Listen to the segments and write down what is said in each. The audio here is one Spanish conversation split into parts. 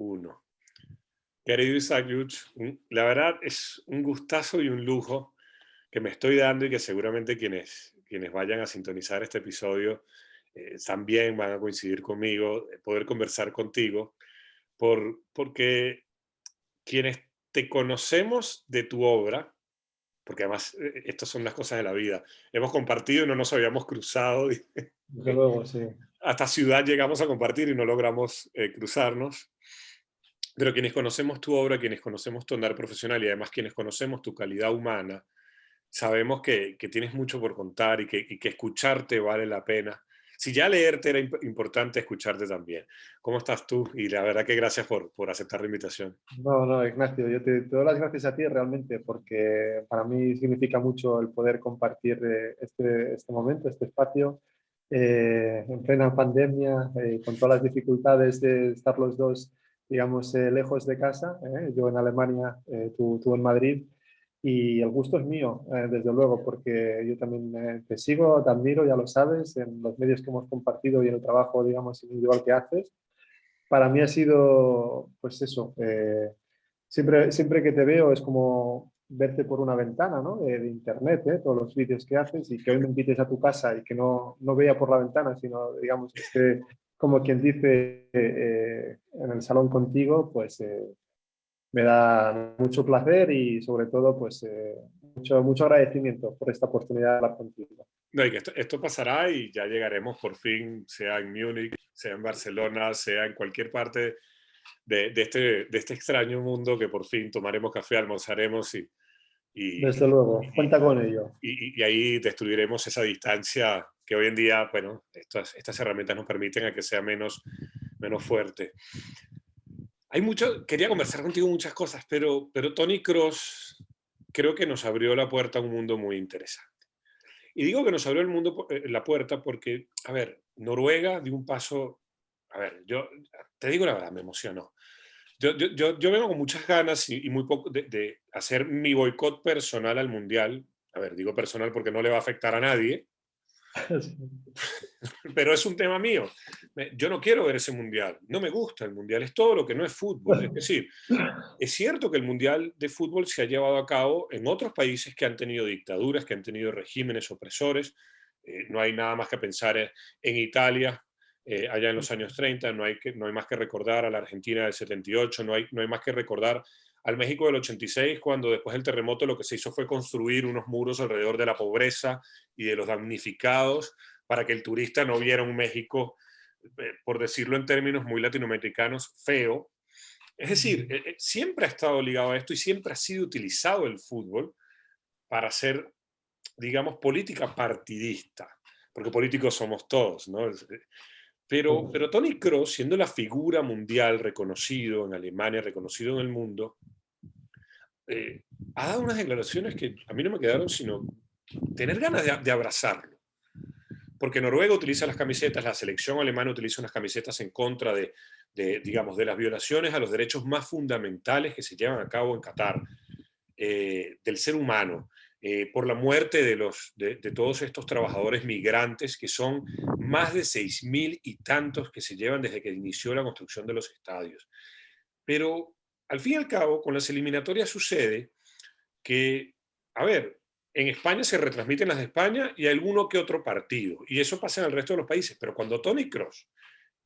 Uno. Querido Isaac Yuch, la verdad es un gustazo y un lujo que me estoy dando y que seguramente quienes vayan a sintonizar este episodio también van a coincidir conmigo, poder conversar contigo, porque quienes te conocemos de tu obra, porque además estas son las cosas de la vida, hemos compartido y no nos habíamos cruzado, y Desde luego, sí. hasta ciudad llegamos a compartir y no logramos cruzarnos. Pero quienes conocemos tu obra, quienes conocemos tu andar profesional y además quienes conocemos tu calidad humana, sabemos que tienes mucho por contar y que escucharte vale la pena. Si ya leerte era importante, escucharte también. ¿Cómo estás tú? Y la verdad que gracias por aceptar la invitación. No, no, Ignacio, yo te doy las gracias a ti realmente porque para mí significa mucho el poder compartir este momento, este espacio, en plena pandemia, con todas las dificultades de estar los dos, digamos, lejos de casa, yo en Alemania, tú en Madrid, y el gusto es mío, desde luego, porque yo también te sigo, te admiro, ya lo sabes, en los medios que hemos compartido y en el trabajo, digamos, individual que haces. Para mí ha sido, pues eso, siempre que te veo es como verte por una ventana, ¿no? De internet, todos los vídeos que haces y que hoy me invites a tu casa y que no vea por la ventana, sino, digamos, que esté, como quien dice, en el salón contigo, pues me da mucho placer y sobre todo, pues mucho agradecimiento por esta oportunidad de hablar contigo. No, y que esto pasará y ya llegaremos por fin, sea en Múnich, sea en Barcelona, sea en cualquier parte de este extraño mundo que por fin tomaremos café, almorzaremos y, Desde luego, y, cuenta con ello. y ahí destruiremos esa distancia que hoy en día, bueno, estas herramientas nos permiten a que sea menos fuerte. Quería conversar contigo muchas cosas, pero Tony Cross creo que nos abrió la puerta a un mundo muy interesante. Y digo que nos abrió la puerta porque, a ver, Noruega dio un paso, a ver, yo te digo la verdad, me emocionó. Yo vengo con muchas ganas y muy poco de hacer mi boicot personal al Mundial. A ver, digo personal porque no le va a afectar a nadie, pero es un tema mío. Yo no quiero ver ese Mundial, no me gusta el Mundial, es todo lo que no es fútbol. Es decir, es cierto que el Mundial de Fútbol se ha llevado a cabo en otros países que han tenido dictaduras, que han tenido regímenes opresores. No hay nada más que pensar en Italia, allá en los años 30. No hay más que recordar a la Argentina del 78, no hay más que recordar al México del 86, cuando después del terremoto lo que se hizo fue construir unos muros alrededor de la pobreza y de los damnificados para que el turista no viera un México, por decirlo en términos muy latinoamericanos, feo. Es decir, siempre ha estado ligado a esto y siempre ha sido utilizado el fútbol para hacer, digamos, política partidista, porque políticos somos todos, ¿no? Pero Tony Kroos, siendo la figura mundial reconocido en Alemania, reconocido en el mundo, ha dado unas declaraciones que a mí no me quedaron sino tener ganas de abrazarlo. Porque Noruega utiliza las camisetas, la selección alemana utiliza unas camisetas en contra digamos, de las violaciones a los derechos más fundamentales que se llevan a cabo en Qatar, del ser humano, por la muerte de todos estos trabajadores migrantes, que son más de 6.000 y tantos que se llevan desde que inició la construcción de los estadios. Pero al fin y al cabo, con las eliminatorias sucede que, a ver, en España se retransmiten las de España y alguno que otro partido, y eso pasa en el resto de los países, pero cuando Tony Cross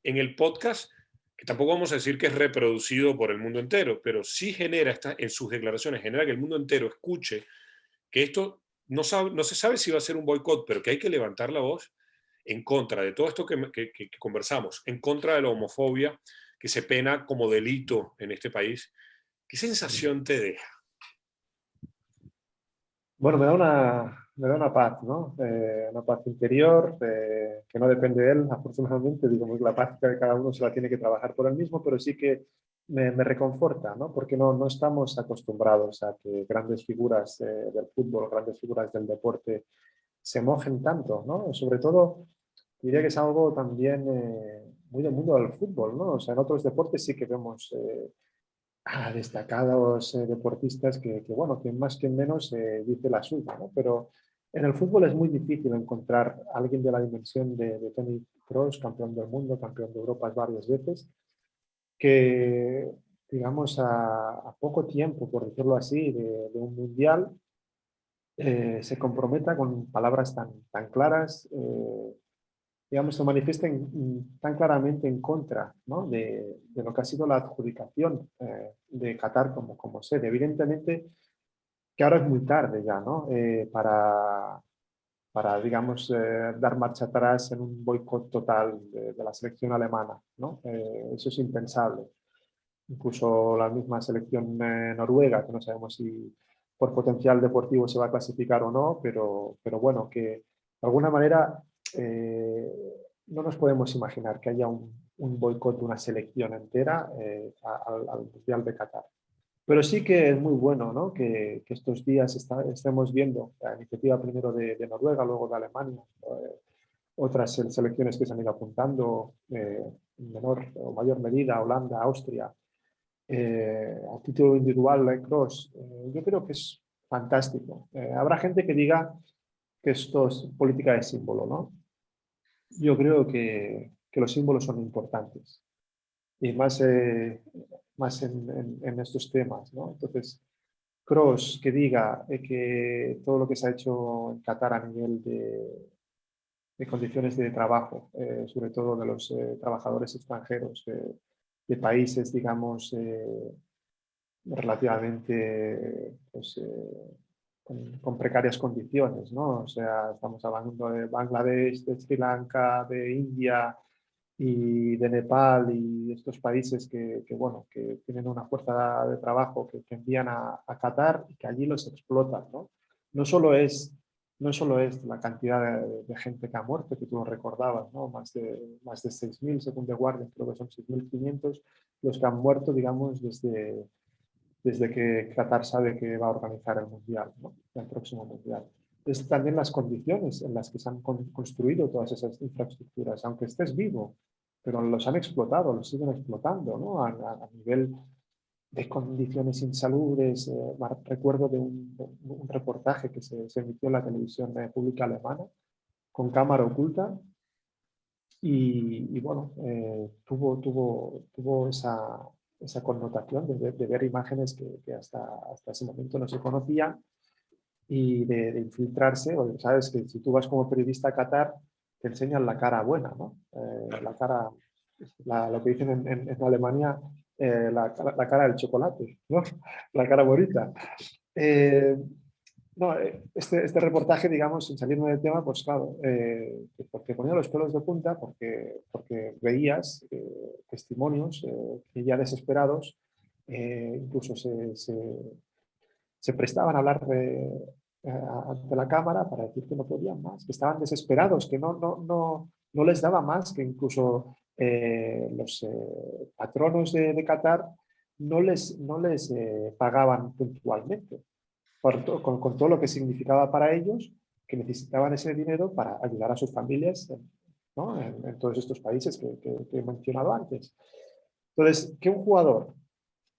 en el podcast, que tampoco vamos a decir que es reproducido por el mundo entero, pero sí genera, en sus declaraciones, genera que el mundo entero escuche que esto no se sabe si va a ser un boicot, pero que hay que levantar la voz en contra de todo esto que conversamos, en contra de la homofobia, que se pena como delito en este país. ¿Qué sensación te deja? Bueno, me da una paz, ¿no? Una paz interior que no depende de él, afortunadamente. Digamos, la paz que cada uno se la tiene que trabajar por él mismo, pero sí que me reconforta, ¿no? Porque no estamos acostumbrados a que grandes figuras del fútbol, grandes figuras del deporte se mojen tanto, ¿no? Sobre todo, diría que es algo también muy del mundo del fútbol, ¿no? O sea, en otros deportes sí que vemos a destacados deportistas bueno, que más que menos dice la suya, ¿no? Pero en el fútbol es muy difícil encontrar a alguien de la dimensión de Toni Kroos, campeón del mundo, campeón de Europa varias veces, que, digamos, a poco tiempo, por decirlo así, de un mundial, se comprometa con palabras tan claras, digamos, se manifiesten tan claramente en contra, ¿no? de lo que ha sido la adjudicación de Qatar como sede. Evidentemente que ahora es muy tarde ya, ¿no? Para, digamos, dar marcha atrás en un boicot total de la selección alemana, ¿no? Eso es impensable. Incluso la misma selección noruega, que no sabemos si por potencial deportivo se va a clasificar o no, pero bueno, que de alguna manera eh, no nos podemos imaginar que haya un boicot de una selección entera al Mundial de Qatar. Pero sí que es muy bueno, ¿no? que estos días estemos viendo la iniciativa primero de Noruega, luego de Alemania, otras selecciones que se han ido apuntando en menor o mayor medida, Holanda, Austria, a título individual, la cross. Yo creo que es fantástico. Habrá gente que diga que esto es política de símbolo, ¿no? Yo creo que los símbolos son importantes y más en estos temas, ¿no? Entonces, Cross que diga que todo lo que se ha hecho en Qatar a nivel de condiciones de trabajo, sobre todo de los trabajadores extranjeros de países, digamos, relativamente pues, con precarias condiciones, ¿no? O sea, estamos hablando de Bangladesh, de Sri Lanka, de India y de Nepal y estos países bueno, que tienen una fuerza de trabajo que envían a Qatar y que allí los explotan, ¿no? No solo es, no solo es la cantidad de gente que ha muerto, que tú lo recordabas, ¿no? Más de 6.000, según The Guardian, creo que son 6.500 los que han muerto, digamos, desde que Qatar sabe que va a organizar el Mundial, ¿no? El próximo Mundial. Es también las condiciones en las que se han construido todas esas infraestructuras, aunque estés vivo, pero los han explotado, los siguen explotando, ¿no? A nivel de condiciones insalubres. Recuerdo de un reportaje que se emitió en la televisión pública alemana con cámara oculta y bueno, tuvo esa connotación de ver imágenes que hasta ese momento no se conocían y de infiltrarse. Porque sabes que si tú vas como periodista a Qatar, te enseñan la cara buena, ¿no? La cara, lo que dicen en Alemania, la cara del chocolate, ¿no? La cara bonita. Eh, no, este reportaje, digamos, sin salirme del tema, pues claro, porque ponía los pelos de punta, porque veías testimonios que ya desesperados, incluso se prestaban a hablar ante la cámara para decir que no podían más, que estaban desesperados, que no les daba más, que incluso los patronos de Qatar no les pagaban puntualmente con todo lo que significaba para ellos, que necesitaban ese dinero para ayudar a sus familias, ¿no? en todos estos países que he mencionado antes. Entonces, que un jugador,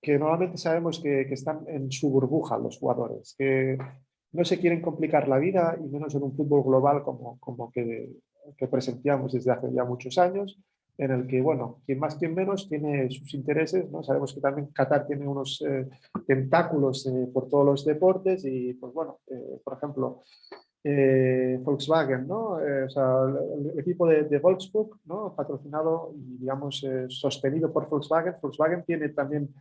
que normalmente sabemos que están en su burbuja los jugadores, que no se quieren complicar la vida, y menos en un fútbol global como que presenciamos desde hace ya muchos años, en el que, bueno, quien más, quien menos tiene sus intereses, ¿no? Sabemos que también Qatar tiene unos tentáculos por todos los deportes y, pues bueno, por ejemplo, Volkswagen, ¿no? O sea, el equipo de Wolfsburg, ¿no? Patrocinado y, digamos, sostenido por Volkswagen. Volkswagen tiene también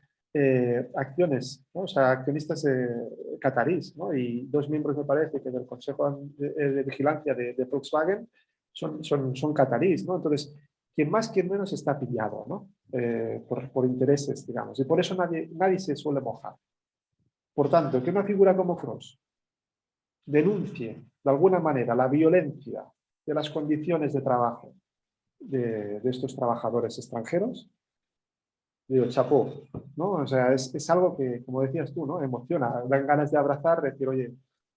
acciones, ¿no? O sea, accionistas catarís, ¿no? Y dos miembros, me parece, que del Consejo de Vigilancia de Volkswagen son catarís, ¿no? Entonces, quien más, quien menos está pillado, ¿no? Por intereses, digamos. Y por eso nadie se suele mojar. Por tanto, que una figura como Kroos denuncie de alguna manera la violencia de las condiciones de trabajo de estos trabajadores extranjeros, digo, chapó, ¿no? O sea, es algo que, como decías tú, ¿no? Emociona, dan ganas de abrazar, decir, oye,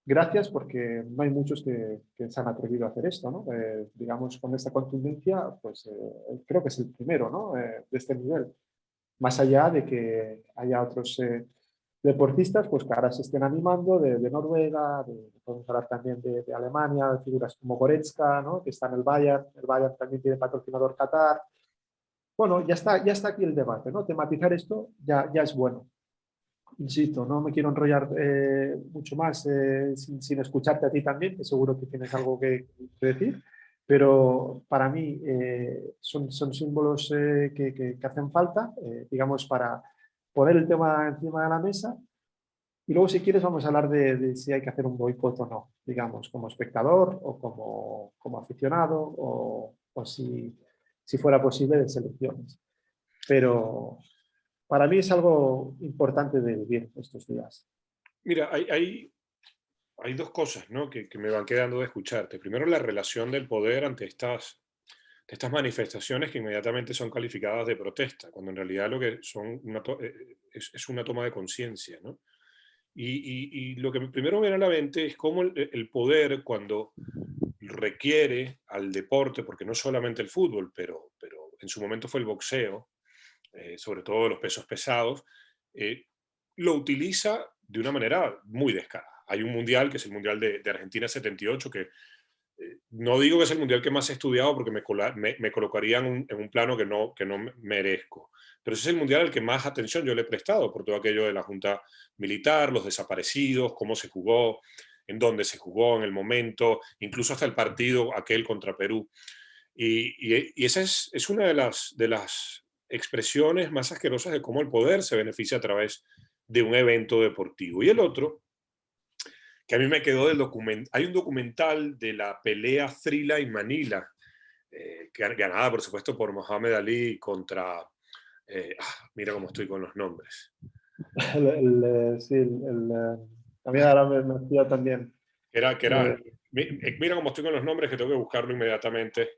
gracias, porque no hay muchos que se han atrevido a hacer esto, ¿no? Digamos, con esta contundencia, pues creo que es el primero, ¿no? De este nivel. Más allá de que haya otros deportistas pues, que ahora se estén animando de Noruega, podemos hablar también de Alemania, de figuras como Goretzka, ¿no? Que está en el Bayern también tiene patrocinador Qatar. bueno, ya está aquí el debate, ¿no? Tematizar esto ya es bueno. Insisto, no me quiero enrollar mucho más sin escucharte a ti también, que seguro que tienes algo que decir, pero para mí son símbolos que hacen falta, digamos, para poner el tema encima de la mesa. Y luego, si quieres, vamos a hablar de si hay que hacer un boicot o no, digamos, como espectador o como aficionado o si fuera posible de selecciones. Pero para mí es algo importante de vivir estos días. Mira, hay dos cosas, ¿no? que me van quedando de escucharte. Primero, la relación del poder ante estas manifestaciones que inmediatamente son calificadas de protesta, cuando en realidad lo que son es una toma de conciencia, ¿no? Y lo que primero me viene a la mente es cómo el poder, cuando requiere al deporte, porque no solamente el fútbol, pero en su momento fue el boxeo, sobre todo los pesos pesados, eh, lo utiliza de una manera muy descarada. Hay un mundial, que es el Mundial de Argentina 78, que no digo que es el mundial que más he estudiado porque me colocaría en un plano que no merezco, pero ese es el mundial al que más atención yo le he prestado por todo aquello de la Junta Militar, los desaparecidos, cómo se jugó, en dónde se jugó, en el momento, incluso hasta el partido aquel contra Perú. Y esa es una de las expresiones más asquerosas de cómo el poder se beneficia a través de un evento deportivo. Y el otro, que a mí me quedó del documental, hay un documental de la pelea Thrilla en Manila, ganada por supuesto por Mohamed Ali contra, mira cómo estoy con los nombres, Sí, a mí ahora me hacía también. que era, mira cómo estoy con los nombres que tengo que buscarlo inmediatamente,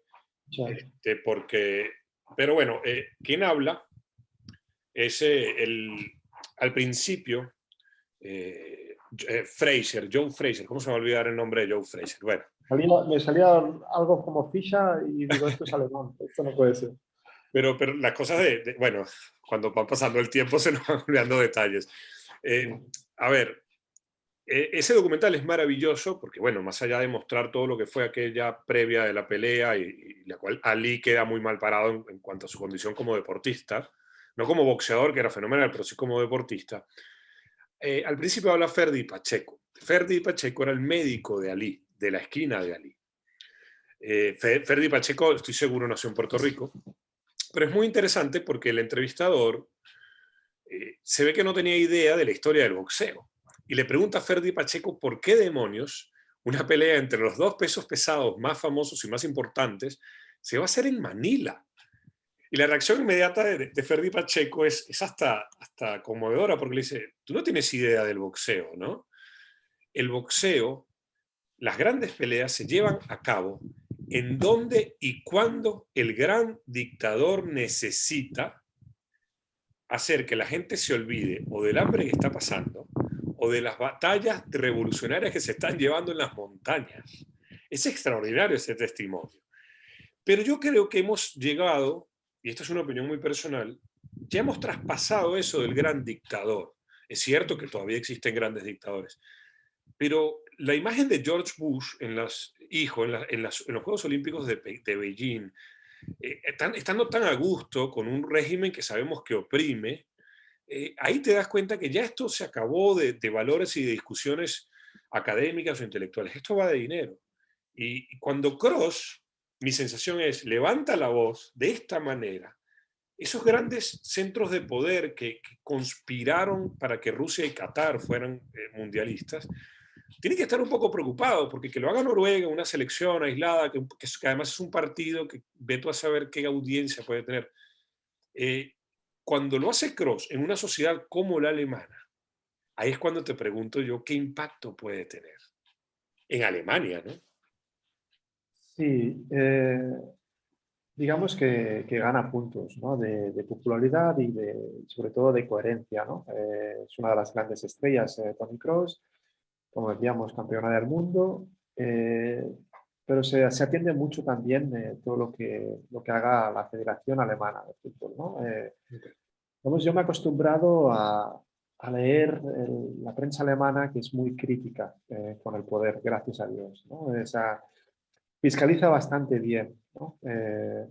porque, pero bueno, quien habla es al principio, Fraser, Joe Fraser, ¿cómo se me va a olvidar el nombre de Joe Fraser? Bueno, Me salía algo como ficha y digo, esto es alemán, esto no puede ser. pero las cosas bueno, cuando va pasando el tiempo se nos van olvidando detalles. A ver, ese documental es maravilloso porque, bueno, más allá de mostrar todo lo que fue aquella previa de la pelea y la cual Ali queda muy mal parado en cuanto a su condición como deportista, no como boxeador, que era fenomenal, pero sí como deportista. Al principio habla Ferdi Pacheco. Ferdi Pacheco era el médico de Ali, de la esquina de Ali. Ferdi Pacheco, estoy seguro, nació en Puerto Rico, pero es muy interesante porque el entrevistador se ve que no tenía idea de la historia del boxeo. Y le pregunta a Ferdi Pacheco por qué demonios una pelea entre los dos pesos pesados más famosos y más importantes se va a hacer en Manila. Y la reacción inmediata de Ferdi Pacheco es hasta conmovedora porque le dice, tú no tienes idea del boxeo, ¿no? El boxeo, las grandes peleas se llevan a cabo en donde y cuando el gran dictador necesita hacer que la gente se olvide o del hambre que está pasando o de las batallas revolucionarias que se están llevando en las montañas. Es extraordinario ese testimonio. Pero yo creo que hemos llegado, y esta es una opinión muy personal, ya hemos traspasado eso del gran dictador. Es cierto que todavía existen grandes dictadores, pero la imagen de George Bush en los Juegos Olímpicos de Beijing, estando tan a gusto con un régimen que sabemos que oprime, ahí te das cuenta que ya esto se acabó de valores y de discusiones académicas o intelectuales. Esto va de dinero. Y cuando Cross, mi sensación es, levanta la voz de esta manera, esos grandes centros de poder que conspiraron para que Rusia y Qatar fueran mundialistas, tienen que estar un poco preocupados, porque que lo haga Noruega, una selección aislada, que además es un partido que ve tú a saber qué audiencia puede tener. Eh, Cuando lo hace Cross en una sociedad como la alemana, ahí es cuando te pregunto yo qué impacto puede tener. En Alemania, ¿no? Sí, digamos que gana puntos, ¿no? De popularidad y sobre todo de coherencia, ¿no? Es una de las grandes estrellas, Toni Kroos, como decíamos, campeona del mundo, pero se atiende mucho también todo lo que haga la Federación Alemana de Fútbol, ¿no? Okay. Vamos, yo me he acostumbrado a leer la prensa alemana, que es muy crítica con el poder, gracias a Dios, ¿no? Fiscaliza bastante bien, ¿no?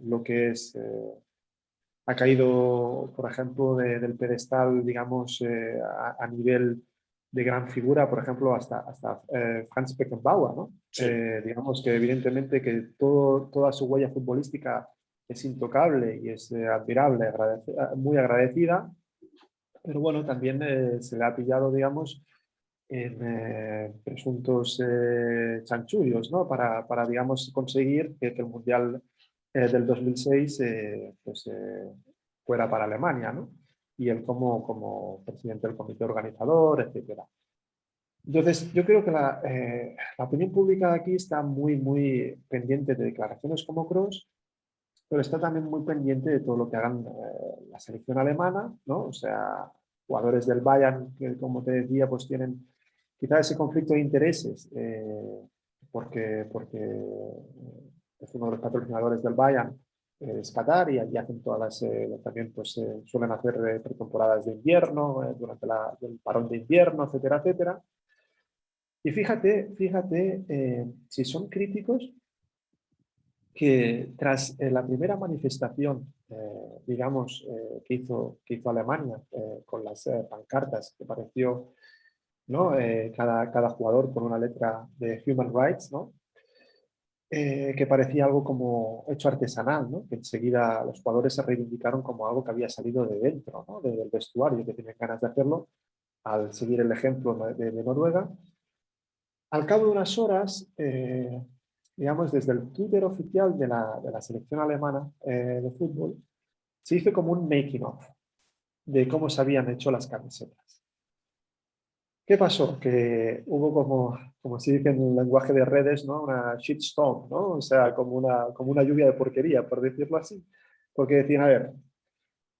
Lo que es ha caído, por ejemplo, del pedestal, digamos, a nivel de gran figura, por ejemplo, hasta Franz Beckenbauer, ¿no? Sí. Digamos que evidentemente que toda su huella futbolística es intocable y es admirable, muy agradecida, pero bueno, también se le ha pillado, digamos, en presuntos chanchullos, ¿no? Digamos, conseguir que el Mundial del 2006 pues, fuera para Alemania, ¿no? Y él como presidente del comité organizador, etcétera. Entonces, yo creo que la opinión pública aquí está muy pendiente de declaraciones como Kroos, pero está también muy pendiente de todo lo que hagan la selección alemana, ¿no? O sea, jugadores del Bayern que, como te decía, pues tienen quizá ese conflicto de intereses, porque es uno de los patrocinadores del Bayern, es Qatar, y allí hacen todas también pues suelen hacer pretemporadas de invierno, durante el parón de invierno, etcétera, etcétera. Y fíjate si son críticos, que tras la primera manifestación, digamos, que hizo Alemania con las pancartas, que pareció, ¿no? Cada jugador con una letra de Human Rights, ¿no? Que parecía algo como hecho artesanal, ¿no? Que enseguida los jugadores se reivindicaron como algo que había salido de dentro, ¿no? Del vestuario, que tienen ganas de hacerlo, al seguir el ejemplo de Noruega. Al cabo de unas horas, digamos, desde el Twitter oficial de la selección alemana de fútbol, se hizo como un making of de cómo se habían hecho las camisetas. ¿Qué pasó? Que hubo como se dice en el lenguaje de redes, ¿no? Una shitstorm, ¿no? O sea, como una lluvia de porquería, por decirlo así. Porque decían, a ver,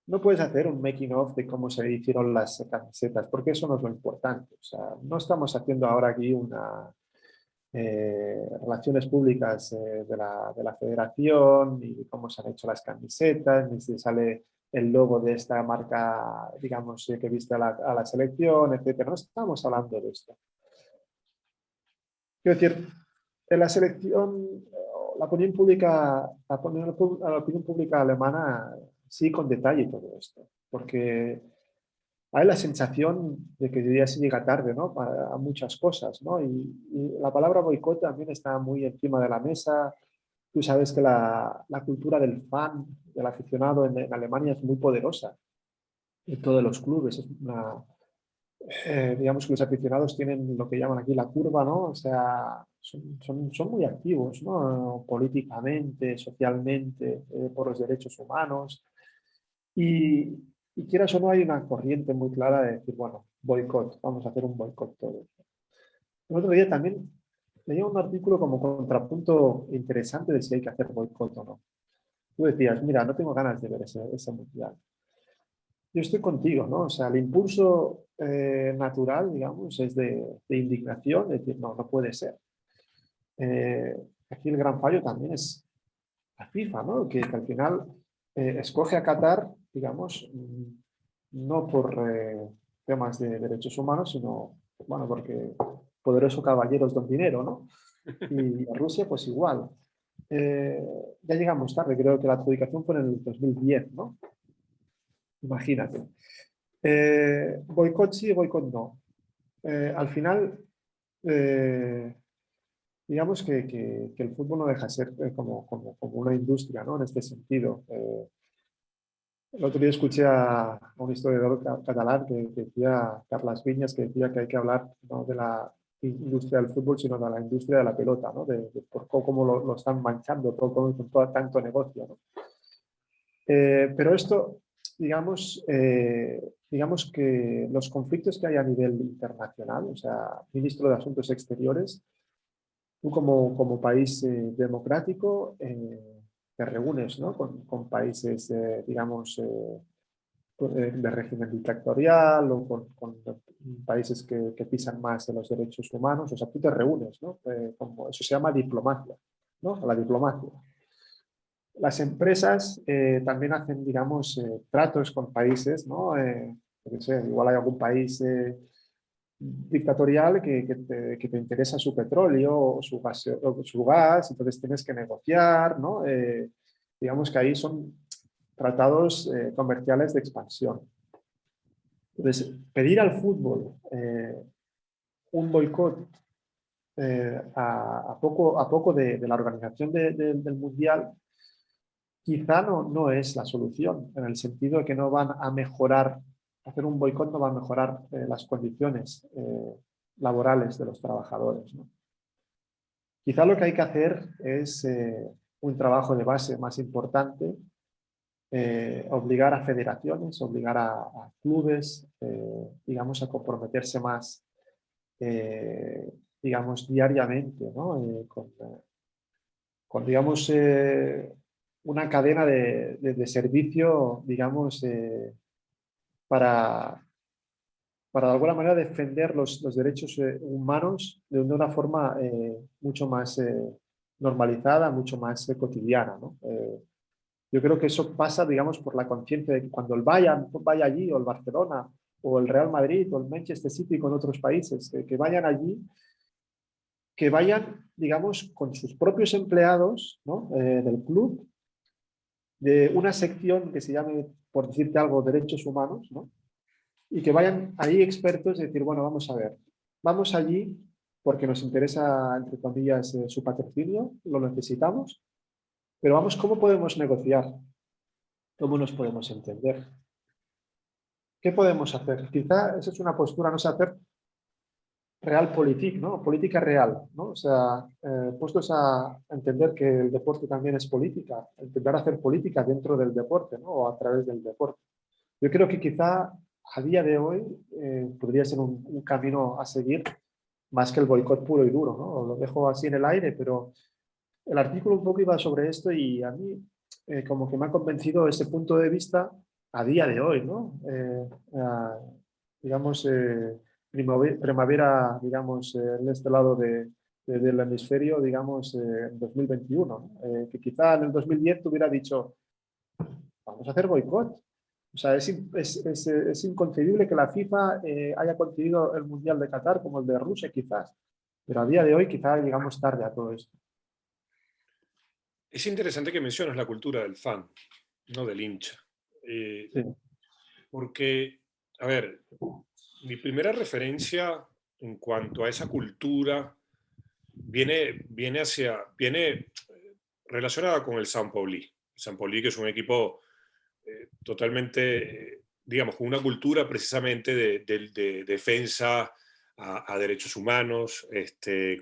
no puedes hacer un making of de cómo se hicieron las camisetas, porque eso no es lo importante. O sea, no estamos haciendo ahora aquí relaciones públicas de la federación, ni cómo se han hecho las camisetas, ni si sale el logo de esta marca, digamos, que viste a la selección, etcétera. No estamos hablando de esto. Quiero decir, en la selección, la opinión pública alemana sí con detalle todo esto, porque hay la sensación de que ya se llega tarde, ¿no? A muchas cosas, ¿no? Y la palabra boicot también está muy encima de la mesa. Tú sabes que la cultura del fan, del aficionado en Alemania es muy poderosa. En todos los clubes es digamos que los aficionados tienen lo que llaman aquí la curva, ¿no? O sea, son muy activos, ¿no? Políticamente, socialmente, por los derechos humanos. Y, y quieras o no, hay una corriente muy clara de decir, bueno, boicot, vamos a hacer un boicot todo. El otro día también leía un artículo como contrapunto interesante de si hay que hacer boicot o no. Tú decías, mira, no tengo ganas de ver ese mundial. Yo estoy contigo, ¿no? O sea, el impulso natural, digamos, es de indignación, de decir, no, no puede ser. Eh, Aquí el gran fallo también es la FIFA, ¿no? Que al final escoge a Qatar, digamos, no por temas de derechos humanos, sino, bueno, porque poderosos caballeros don dinero, ¿no? Y a Rusia, pues igual. Eh, ya llegamos tarde, creo que la adjudicación fue en el 2010, ¿no? Imagínate. Boicot sí, boicot no. Al final, eh, digamos que el fútbol no deja de ser como una industria, ¿no? En este sentido. El otro día escuché a un historiador catalán que decía, Carles Viñas, que decía que hay que hablar no de la industria del fútbol, sino de la industria de la pelota, ¿no? De por cómo lo están manchando todo, con todo tanto negocio, ¿no? Pero esto, digamos que los conflictos que hay a nivel internacional, o sea, ministro de Asuntos Exteriores, tú como país democrático te reúnes, ¿no? con países, digamos, de régimen dictatorial o con países que pisan más en los derechos humanos. O sea, tú te reúnes, ¿no? Eso se llama diplomacia, ¿no? La diplomacia. Las empresas también hacen, digamos, tratos con países, ¿no? Yo qué sé, igual hay algún país dictatorial que te interesa su petróleo o su gas, entonces tienes que negociar, ¿no? Digamos que ahí son tratados comerciales de expansión. Entonces, pedir al fútbol un boicot a poco de la organización del Mundial, quizá no es la solución, en el sentido de que no van a mejorar, hacer un boicot no va a mejorar las condiciones laborales de los trabajadores, ¿no? Quizá lo que hay que hacer es un trabajo de base más importante, obligar a federaciones, obligar a clubes, digamos, a comprometerse más, digamos, diariamente, ¿no? Con, digamos, una cadena de servicio, digamos, para de alguna manera defender los derechos humanos de una forma mucho más normalizada, mucho más cotidiana, ¿no? Yo creo que eso pasa, digamos, por la conciencia de que cuando el Bayern vaya allí, o el Barcelona, o el Real Madrid, o el Manchester City con otros países, que vayan allí, que vayan, digamos, con sus propios empleados, ¿no? Del club, de una sección que se llame, por decirte algo, derechos humanos, ¿no? Y que vayan ahí expertos y decir, bueno, vamos a ver, vamos allí porque nos interesa, entre comillas, su patrocinio, lo necesitamos, pero vamos, ¿cómo podemos negociar? ¿Cómo nos podemos entender? ¿Qué podemos hacer? Quizá esa es una postura, no sé, hacer realpolitik, ¿no? Política real, ¿no? O sea, puestos a entender que el deporte también es política, intentar hacer política dentro del deporte, ¿no? O a través del deporte. Yo creo que quizá a día de hoy podría ser un camino a seguir más que el boicot puro y duro, ¿no? Lo dejo así en el aire, pero el artículo un poco iba sobre esto y a mí como que me ha convencido ese punto de vista a día de hoy, ¿no? Digamos, primavera, digamos, en este lado del hemisferio, digamos, en 2021, ¿no? Que quizá en el 2010 te hubiera dicho, vamos a hacer boicot. O sea, es inconcebible que la FIFA haya conseguido el Mundial de Qatar como el de Rusia, quizás. Pero a día de hoy quizá llegamos tarde a todo esto. Es interesante que mencionas la cultura del fan, no del hincha. Sí. Porque, a ver, mi primera referencia en cuanto a esa cultura viene relacionada con el San Pauli. El San Pauli, que es un equipo totalmente, digamos, con una cultura precisamente de defensa a derechos humanos,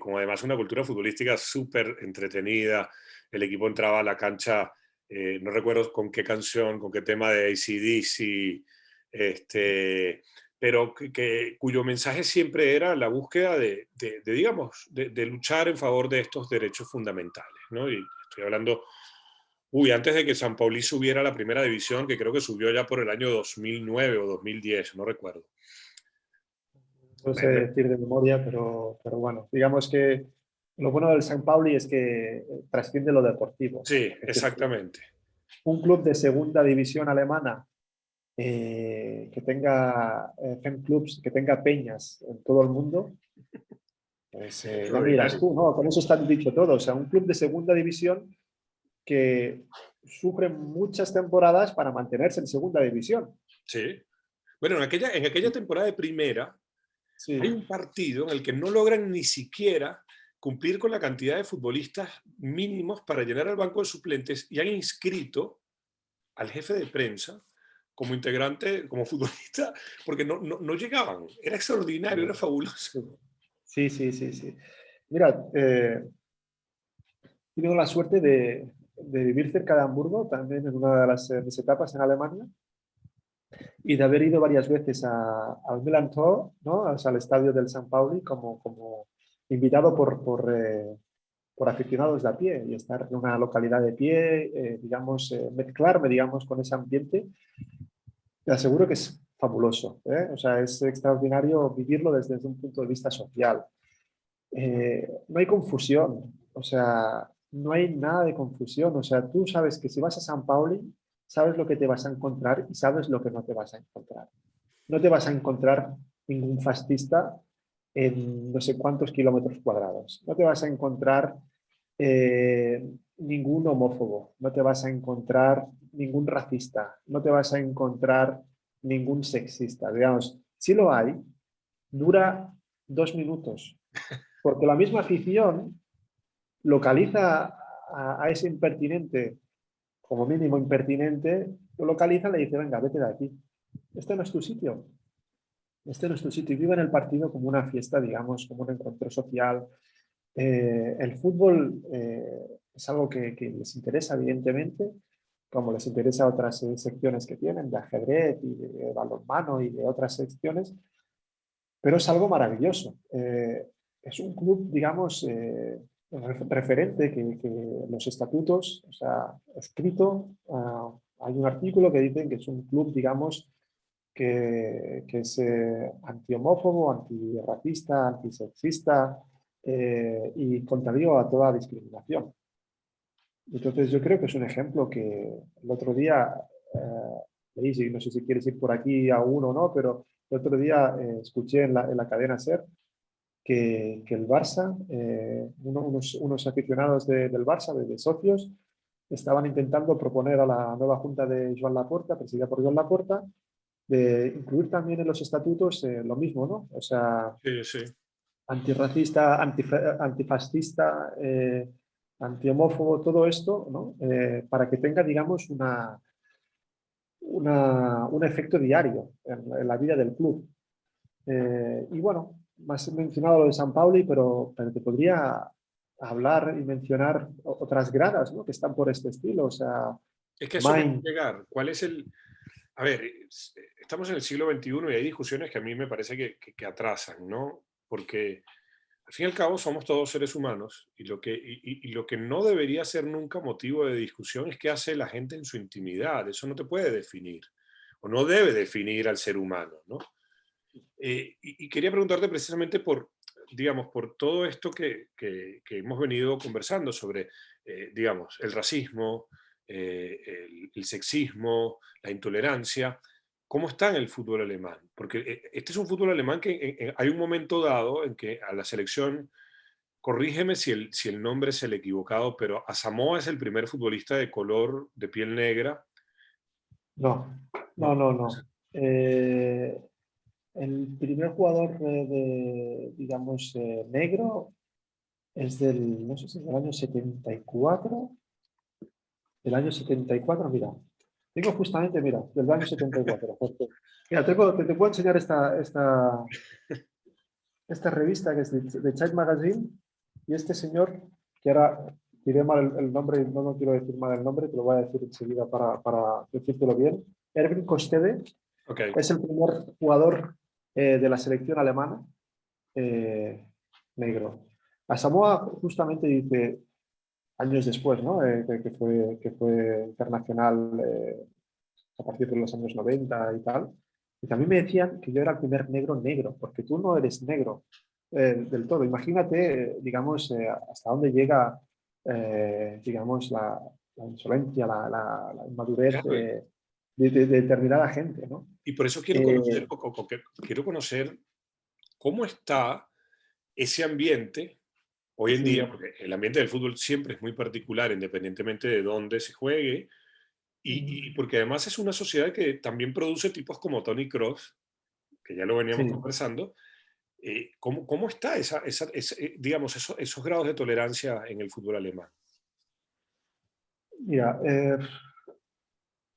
con además una cultura futbolística súper entretenida. El equipo entraba a la cancha, no recuerdo con qué canción, con qué tema de AC/DC, pero cuyo mensaje siempre era la búsqueda digamos, de luchar en favor de estos derechos fundamentales, ¿no? Y estoy hablando, antes de que San Pauli subiera a la primera división, que creo que subió ya por el año 2009 o 2010, no recuerdo. No sé decir de memoria, pero bueno, digamos que lo bueno del San Pauli es que trasciende lo deportivo, ¿no? Sí, Es decir, exactamente. un club de segunda división alemana que tenga fan clubs, que tenga peñas en todo el mundo, pues ya me dirás tú, ¿no? Con eso está dicho todo. O sea, un club de segunda división que sufre muchas temporadas para mantenerse en segunda división. Sí. Bueno, en aquella temporada de primera, Sí. hay un partido en el que no logran ni siquiera cumplir con la cantidad de futbolistas mínimos para llenar el banco de suplentes y han inscrito al jefe de prensa como integrante, como futbolista, porque no llegaban. Era extraordinario, era fabuloso. Sí, sí, sí, sí. Mira, he tenido la suerte de vivir cerca de Hamburgo, también en una de mis etapas en Alemania, y de haber ido varias veces al Millerntor, ¿no? O sea, al estadio del San Pauli, como invitado por aficionados de a pie y estar en una localidad de pie, digamos, mezclarme, digamos, con ese ambiente. Te aseguro que es fabuloso, ¿eh? O sea, es extraordinario vivirlo desde un punto de vista social. No hay confusión, o sea, no hay nada de confusión. O sea, tú sabes que si vas a San Pauli, sabes lo que te vas a encontrar y sabes lo que no te vas a encontrar. No te vas a encontrar ningún fascista en no sé cuántos kilómetros cuadrados. No te vas a encontrar ningún homófobo, no te vas a encontrar ningún racista, no te vas a encontrar ningún sexista. Digamos, si lo hay, dura 2 minutos, porque la misma afición localiza a ese impertinente, como mínimo impertinente, lo localiza y le dice, venga, vete de aquí. Este no es tu sitio. Este no es tu sitio. Y viven el partido como una fiesta, digamos, como un encuentro social. El fútbol es algo que les interesa, evidentemente, como les interesa otras secciones que tienen, de ajedrez y de balonmano y de otras secciones, pero es algo maravilloso. Es un club, digamos, referente que los estatutos, o sea, escrito, hay un artículo que dice que es un club, digamos, que es antihomófobo, antirracista, antisexista y contrario a toda discriminación. Entonces yo creo que es un ejemplo que el otro día leí, no sé si quieres ir por aquí aún o no, pero el otro día escuché en la cadena SER que el Barça, unos aficionados del Barça, de socios, estaban intentando proponer a la nueva junta de Joan Laporta, presidida por Joan Laporta, de incluir también en los estatutos lo mismo, ¿no? O sea, Sí, sí. antirracista, antifascista, antihomófobo, todo esto, ¿no? Para que tenga, digamos, un efecto diario en la vida del club. Y bueno, más he mencionado lo de San Pauli, pero te podría hablar y mencionar otras gradas, ¿no? Que están por este estilo, o sea, Es que a eso quería Main. llegar. ¿Cuál es el...? A ver, estamos en el siglo XXI y hay discusiones que a mí me parece que atrasan, ¿no? Porque al fin y al cabo somos todos seres humanos y y lo que no debería ser nunca motivo de discusión es qué hace la gente en su intimidad. Eso no te puede definir o no debe definir al ser humano, ¿no? Y quería preguntarte precisamente por, digamos, por todo esto que hemos venido conversando sobre, digamos, el racismo, el sexismo, la intolerancia. ¿Cómo está en el fútbol alemán? Porque este es un fútbol alemán que hay un momento dado en que a la selección, corrígeme si el nombre es el equivocado, pero Asamoah es el primer futbolista de color de piel negra. No, no, No, no, no. El primer jugador digamos, negro es no sé si es del año 74. Del año 74, mira. Tengo justamente, mira, del año 74. Porque, mira, te puedo enseñar esta revista que es de Child Magazine y este señor, que ahora diré mal el nombre y no quiero decir mal el nombre, te lo voy a decir enseguida para decírtelo bien. Erwin Kostede ok, es el primer jugador de la selección alemana negro. Asamoah justamente dice, años después, ¿no? Que fue internacional a partir de los años 90 y tal. Y también me decían que yo era el primer negro negro, porque tú no eres negro del todo. Imagínate, digamos, hasta dónde llega, digamos, la insolencia, la inmadurez claro. de determinada gente, ¿no? Y por eso quiero conocer, Eh, quiero conocer cómo está ese ambiente hoy en día, sí, porque el ambiente del fútbol siempre es muy particular, independientemente de dónde se juegue, y porque además es una sociedad que también produce tipos como Tony Cross, que ya lo veníamos sí. conversando. ¿Cómo está digamos, esos grados de tolerancia en el fútbol alemán? Mira,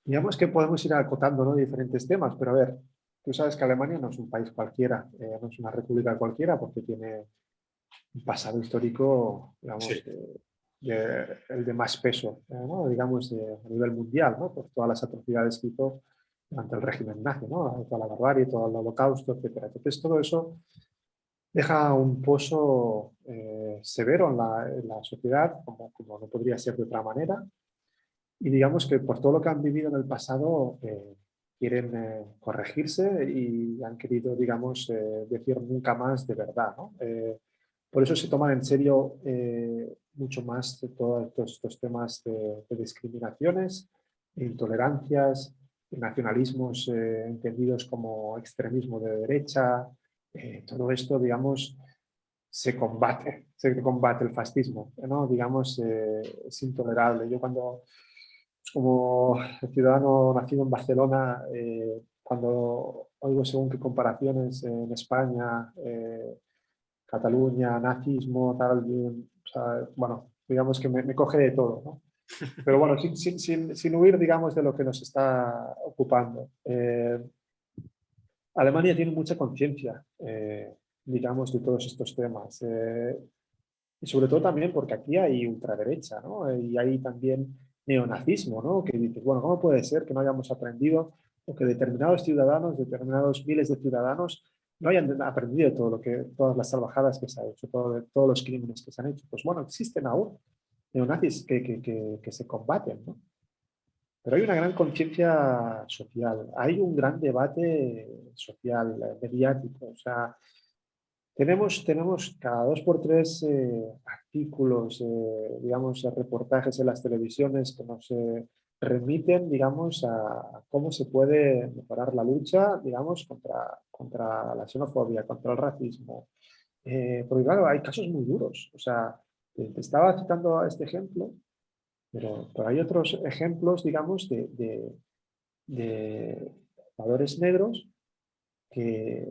digamos que podemos ir acotando, ¿no? Diferentes temas, pero a ver, tú sabes que Alemania no es un país cualquiera, no es una república cualquiera, porque tiene un pasado histórico, digamos, Sí, el de más peso, ¿no? Digamos, a nivel mundial, ¿no? Por todas las atrocidades que hizo durante el régimen nazi, ¿no? Toda la barbarie, todo el holocausto, etcétera. Entonces, todo eso deja un pozo severo en la sociedad, como no podría ser de otra manera, y digamos que por todo lo que han vivido en el pasado, quieren corregirse y han querido, digamos, decir nunca más de verdad, ¿no? Por eso se toman en serio mucho más de todos estos temas de discriminaciones, intolerancias, nacionalismos entendidos como extremismo de derecha, todo esto, digamos, se combate el fascismo, ¿no? Digamos, es intolerable. Yo cuando, pues, como ciudadano nacido en Barcelona, cuando oigo según qué comparaciones en España, Cataluña, nazismo, tal, o sea, bueno, digamos que me coge de todo, ¿no? Pero bueno, sin huir, digamos, de lo que nos está ocupando. Alemania tiene mucha conciencia, digamos, de todos estos temas. Y sobre todo también porque aquí hay ultraderecha, ¿no? Y hay también neonazismo, ¿no? Que dices, bueno, ¿cómo puede ser que no hayamos aprendido o que determinados ciudadanos, determinados miles de ciudadanos, no hayan aprendido todo lo que, todas las salvajadas que se han hecho, todos los crímenes que se han hecho? Pues bueno, existen aún neonazis que se combaten, ¿no? Pero hay una gran conciencia social, hay un gran debate social, mediático. O sea, tenemos cada dos por tres artículos, digamos, reportajes en las televisiones que nos remiten, digamos, a cómo se puede mejorar la lucha, digamos, contra la xenofobia, contra el racismo. Porque claro, hay casos muy duros. O sea, te estaba citando este ejemplo, pero hay otros ejemplos, digamos, de jugadores negros que,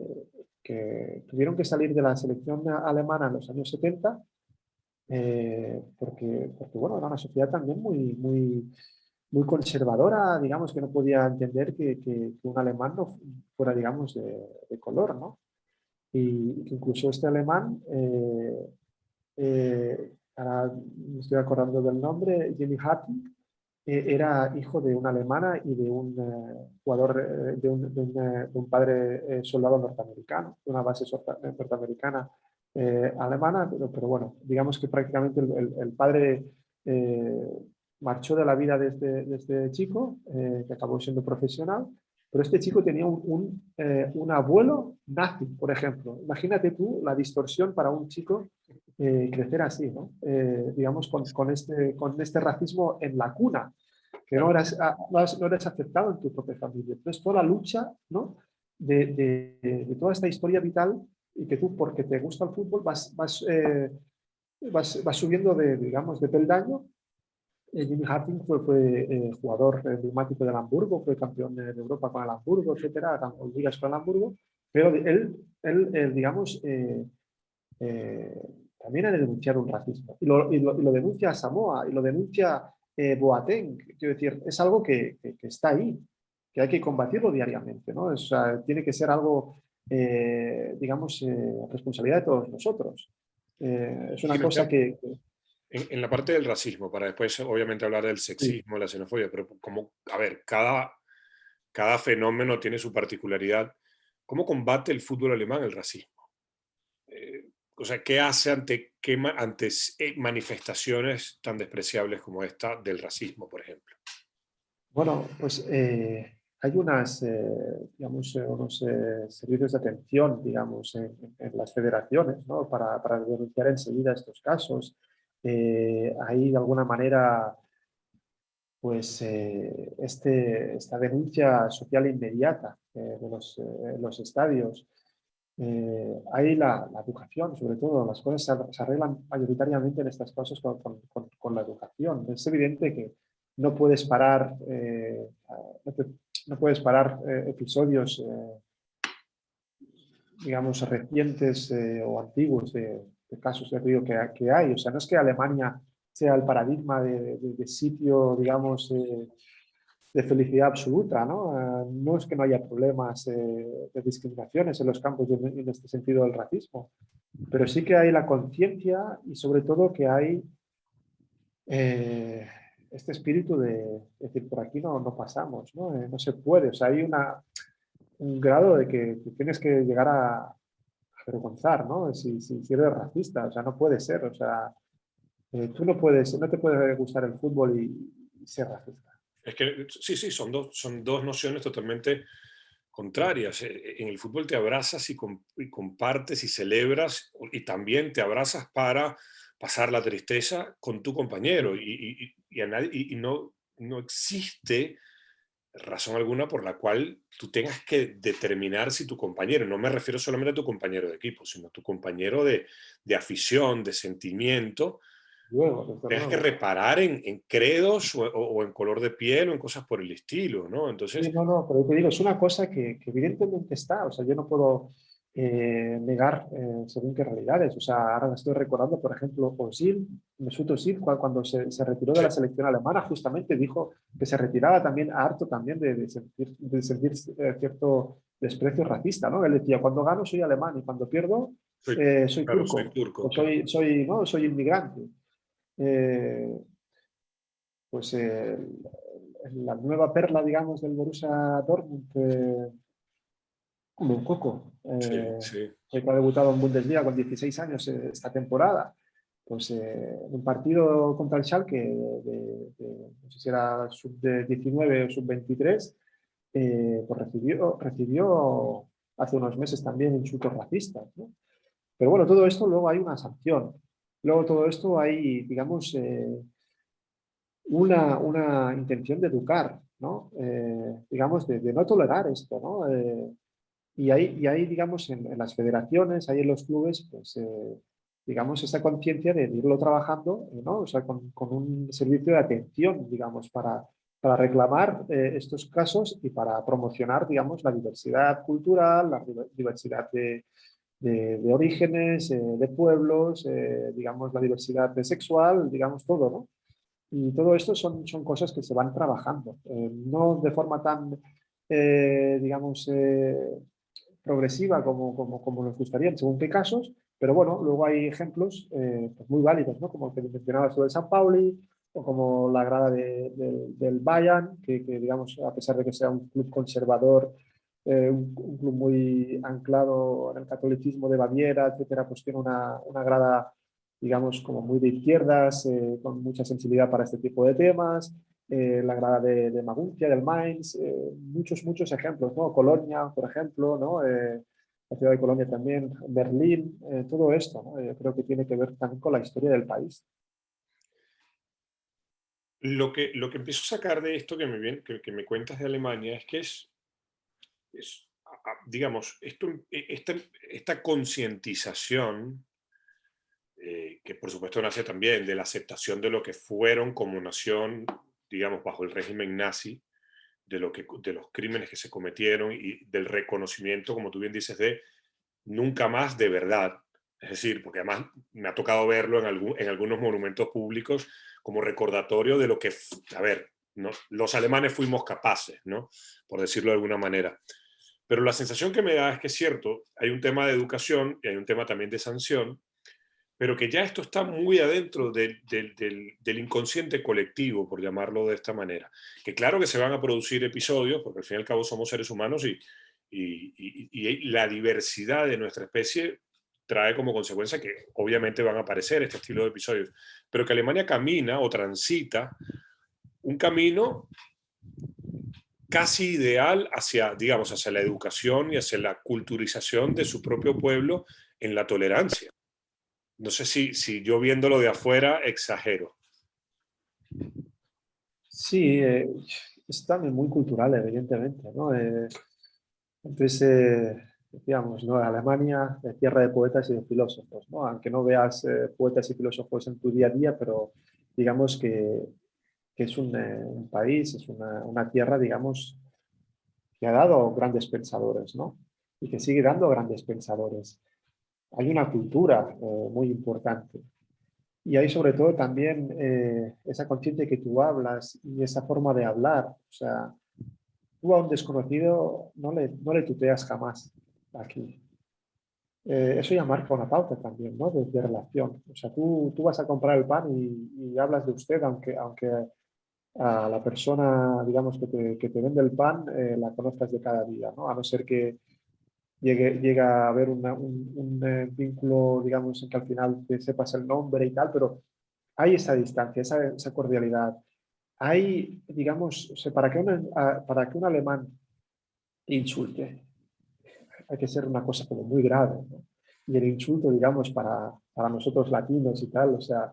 que tuvieron que salir de la selección alemana en los años 70 porque, bueno, era una sociedad también muy conservadora, digamos, que no podía entender que un alemán no fuera, digamos, de color, ¿no? Y que incluso este alemán, ahora me estoy acordando del nombre, Jimmy Hartwig, era hijo de una alemana y de un jugador, de un padre soldado norteamericano, de una base norteamericana alemana, pero bueno, digamos que prácticamente el padre eh, marchó de la vida de este chico, que acabó siendo profesional, pero este chico tenía un abuelo nazi, por ejemplo. Imagínate tú la distorsión para un chico crecer así, ¿no? Digamos, con este racismo en la cuna, que no Claro. eras, no eres aceptado en tu propia familia. Entonces, toda la lucha, ¿no? De toda esta historia vital y que tú, porque te gusta el fútbol, vas subiendo digamos, de peldaño. Jimmy Harting fue jugador emblemático del Hamburgo, fue campeón de Europa con el Hamburgo, etcétera, ganó ligas con el Hamburgo, pero él digamos, eh, también ha de denunciar un racismo. Y lo denuncia Samoa, y lo denuncia Boateng. Quiero decir, es algo que está ahí, que hay que combatirlo diariamente, ¿no? O sea, tiene que ser algo, digamos, responsabilidad de todos nosotros. Es Sí, una cosa en la parte del racismo, para después obviamente hablar del sí. sexismo, la xenofobia, pero como, a ver, cada fenómeno tiene su particularidad. ¿Cómo combate el fútbol alemán el racismo? O sea, ¿qué hace ante manifestaciones tan despreciables como esta del racismo, por ejemplo? Bueno, pues hay digamos, unos servicios de atención, digamos, en las federaciones, ¿no? Para denunciar enseguida estos casos. Hay de alguna manera, pues, esta denuncia social inmediata de los estadios. Hay la educación, sobre todo, las cosas se arreglan mayoritariamente en estas cosas con la educación. Es evidente que no puedes parar, no, no puedes parar episodios, digamos, recientes o antiguos de casos de río que hay. O sea, no es que Alemania sea el paradigma de sitio, digamos, de felicidad absoluta, ¿no? No es que no haya problemas de discriminaciones en los campos en este sentido del racismo, pero sí que hay la conciencia y sobre todo que hay eh, este espíritu de decir, por aquí no pasamos, ¿no? No se puede, o sea, hay un grado de que tienes que llegar a avergonzar, ¿no? Si eres racista, o sea, no puede ser, o sea, tú no te puede gustar el fútbol y ser racista. Es que sí, sí, son dos nociones totalmente contrarias. En el fútbol te abrazas y compartes y celebras y también te abrazas para pasar la tristeza con tu compañero y no existe razón alguna por la cual tú tengas que determinar si tu compañero, no me refiero solamente a tu compañero de equipo, sino a tu compañero de afición, de sentimiento, Luego, desde tengas que luego. reparar en credos o en color de piel o en cosas por el estilo, ¿no? Sí, Entonces, no, no, pero te digo, es una cosa que evidentemente está, o sea, yo no puedo negar según qué realidades, o sea, ahora me estoy recordando, por ejemplo, Özil, Mesut Özil, cuando se retiró de sí, la selección alemana, justamente dijo que se retiraba también harto también de sentir cierto desprecio racista, ¿no? Él decía, cuando gano soy alemán y cuando pierdo soy claro, soy turco, turco, o claro. ¿no? Soy inmigrante. Eh, pues la nueva perla, digamos, del Borussia Dortmund, Coco, Sí, sí, que ha debutado en Bundesliga con 16 años esta temporada, pues en un partido contra el Schalke, no sé si era sub-19 o sub-23, pues recibió hace unos meses también insultos racistas, ¿no? Pero bueno, todo esto luego hay una sanción. Luego todo esto hay, digamos, una intención de educar, ¿no? Digamos, de no tolerar esto, ¿no? Y ahí, digamos, en las federaciones, ahí en los clubes, pues, digamos, esa conciencia de irlo trabajando, ¿no? O sea, con un servicio de atención, digamos, para reclamar estos casos y para promocionar, digamos, la diversidad cultural, la diversidad de orígenes, de pueblos, digamos, la diversidad sexual, digamos, todo, ¿no? Y todo esto son cosas que se van trabajando, no de forma tan, digamos, progresiva como nos gustaría en según qué casos, pero bueno, luego hay ejemplos pues muy válidos, ¿no? Como el que mencionabas tú del San Pauli, o como la grada del Bayern, digamos, a pesar de que sea un club conservador, un club muy anclado en el catolicismo de Baviera, etcétera, pues tiene una grada, digamos, como muy de izquierdas, con mucha sensibilidad para este tipo de temas. La grada de Maguncia, del Mainz, muchos ejemplos, ¿no? Colonia, por ejemplo, ¿no? La ciudad de Colonia también, Berlín, todo esto, ¿no? Creo que tiene que ver también con la historia del país. lo que empiezo a sacar de esto que me cuentas de Alemania es que digamos, esta concientización, que por supuesto nace también de la aceptación de lo que fueron como nación, digamos, bajo el régimen nazi, de los crímenes que se cometieron y del reconocimiento, como tú bien dices, de nunca más de verdad. Es decir, porque además me ha tocado verlo en algunos monumentos públicos como recordatorio de lo que, a ver, ¿no? Los alemanes fuimos capaces, ¿no? Por decirlo de alguna manera. Pero la sensación que me da es que es cierto, hay un tema de educación y hay un tema también de sanción, pero que ya esto está muy adentro del inconsciente colectivo, por llamarlo de esta manera. Que claro que se van a producir episodios, porque al fin y al cabo somos seres humanos y la diversidad de nuestra especie trae como consecuencia que obviamente van a aparecer este estilo de episodios, pero que Alemania camina o transita un camino casi ideal hacia, digamos, hacia la educación y hacia la culturización de su propio pueblo en la tolerancia. No sé si yo viéndolo de afuera exagero. Sí, es también muy cultural, evidentemente, ¿no? Entonces, decíamos, ¿no? Alemania, tierra de poetas y de filósofos, ¿no? Aunque no veas poetas y filósofos en tu día a día, pero digamos que es un país, es una tierra, digamos, que ha dado grandes pensadores, ¿no? Y que sigue dando grandes pensadores. Hay una cultura muy importante. Y hay sobre todo también esa conciencia que tú hablas y esa forma de hablar. O sea, tú a un desconocido no le tuteas jamás aquí. Eso ya marca una pauta también, ¿no? De relación. O sea, tú vas a comprar el pan y hablas de usted, aunque a la persona, digamos, que te vende el pan, la conozcas de cada día, ¿no? A no ser que llega a haber un vínculo, digamos, en que al final te sepas el nombre y tal, pero hay esa distancia, esa cordialidad. Hay, digamos, o sea, para que un alemán insulte, hay que ser una cosa como muy grave, ¿no? Y el insulto, digamos, para nosotros latinos y tal, o sea,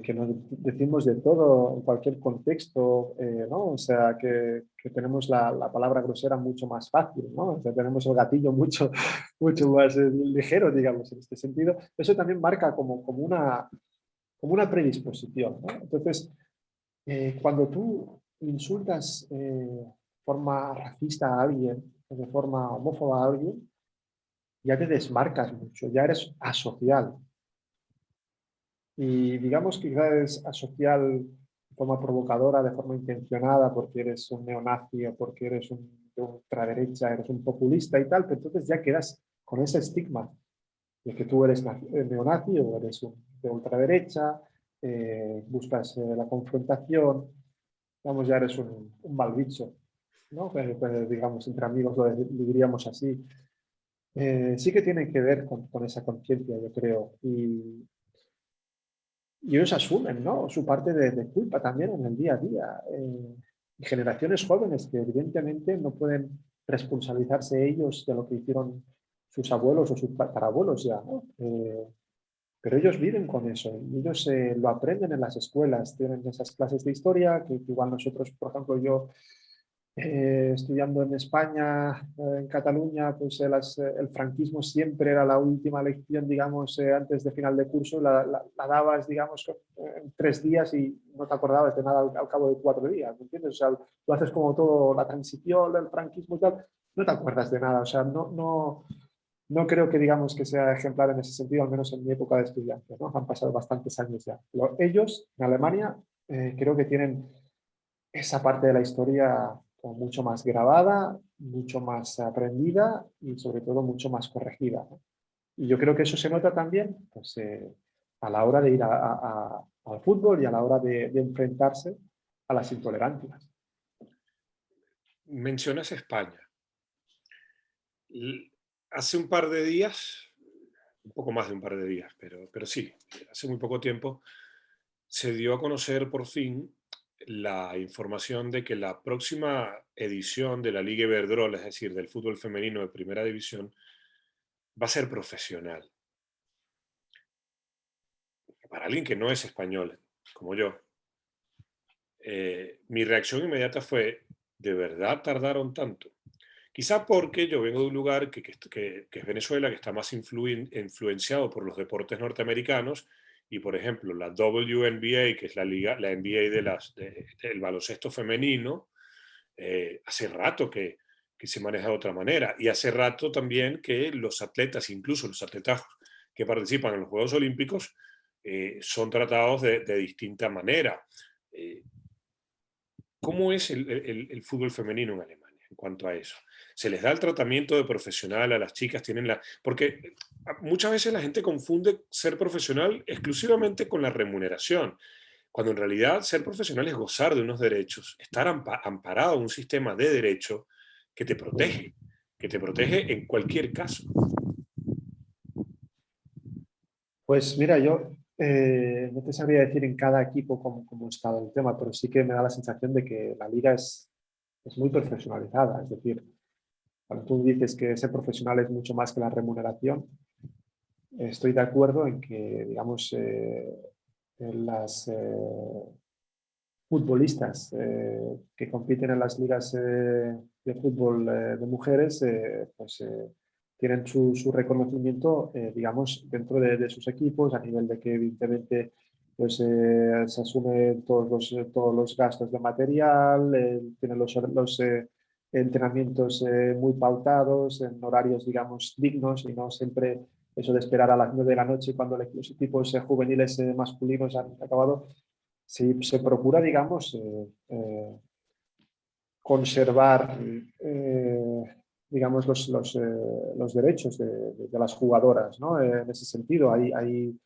que nos decimos de todo en cualquier contexto, ¿no? O sea, que tenemos la palabra grosera mucho más fácil, ¿no? O sea, tenemos el gatillo mucho, mucho más ligero, digamos, en este sentido. Eso también marca como una predisposición, ¿no? Entonces, cuando tú insultas de forma racista a alguien, o de forma homófoba a alguien, ya te desmarcas mucho, ya eres asocial. Y digamos que quizás eres asocial de forma provocadora, de forma intencionada, porque eres un neonazi o porque eres de ultraderecha, eres un populista y tal, pero entonces ya quedas con ese estigma de que tú eres neonazi o eres de ultraderecha, buscas la confrontación, digamos, ya eres un mal bicho, ¿no? Pues, digamos, entre amigos lo diríamos así. Sí que tiene que ver con esa conciencia, yo creo, y ellos asumen, ¿no? Su parte de culpa también en el día a día. Y generaciones jóvenes que evidentemente no pueden responsabilizarse ellos de lo que hicieron sus abuelos o sus tatarabuelos ya, ¿no? Pero ellos viven con eso y ellos lo aprenden en las escuelas, tienen esas clases de historia que igual nosotros, por ejemplo, yo estudiando en España, en Cataluña, pues el franquismo siempre era la última lección, digamos, antes de final de curso, la dabas, digamos, en 3 días y no te acordabas de nada al cabo de 4 días, ¿me entiendes? O sea, tú haces como todo, la transición, el franquismo y tal, no te acuerdas de nada, o sea, no creo que digamos que sea ejemplar en ese sentido, al menos en mi época de estudiante, ¿no? Han pasado bastantes años ya. Ellos, en Alemania, creo que tienen esa parte de la historia como mucho más grabada, mucho más aprendida y sobre todo mucho más corregida, ¿no? Y yo creo que eso se nota también pues, a la hora de ir al fútbol y a la hora de enfrentarse a las intolerancias. Mencionas España. Hace un par de días, un poco más de un par de días, pero sí, hace muy poco tiempo, se dio a conocer por fin la información de que la próxima edición de la Liga Iberdrola, es decir, del fútbol femenino de primera división, va a ser profesional. Para alguien que no es español, como yo, mi reacción inmediata fue, ¿de verdad tardaron tanto? Quizá porque yo vengo de un lugar que es Venezuela, que está más influenciado por los deportes norteamericanos, y por ejemplo la WNBA, que es la liga, la NBA del baloncesto femenino, hace rato que se maneja de otra manera, y hace rato también que los atletas, incluso los atletas que participan en los Juegos Olímpicos, son tratados de distinta manera. Eh, ¿Cómo es el fútbol femenino en Alemania en cuanto a eso? ¿Se les da el tratamiento de profesional a las chicas? Porque muchas veces la gente confunde ser profesional exclusivamente con la remuneración, cuando en realidad ser profesional es gozar de unos derechos, estar amparado en un sistema de derecho que que te protege en cualquier caso. Pues mira, yo no te sabría decir en cada equipo cómo está el tema, pero sí que me da la sensación de que la liga es muy profesionalizada. Es decir, cuando tú dices que ser profesional es mucho más que la remuneración, estoy de acuerdo en que, digamos, en las futbolistas que compiten en las ligas de fútbol de mujeres, pues tienen su reconocimiento, digamos, dentro de sus equipos, a nivel de que evidentemente pues, se asumen todos los gastos de material, tienen los entrenamientos muy pautados, en horarios, digamos, dignos y no siempre eso de esperar a las 9 de la noche cuando los equipos juveniles masculinos han acabado. Si se procura, digamos, conservar, digamos, los derechos de las jugadoras, ¿no? En ese sentido, hay,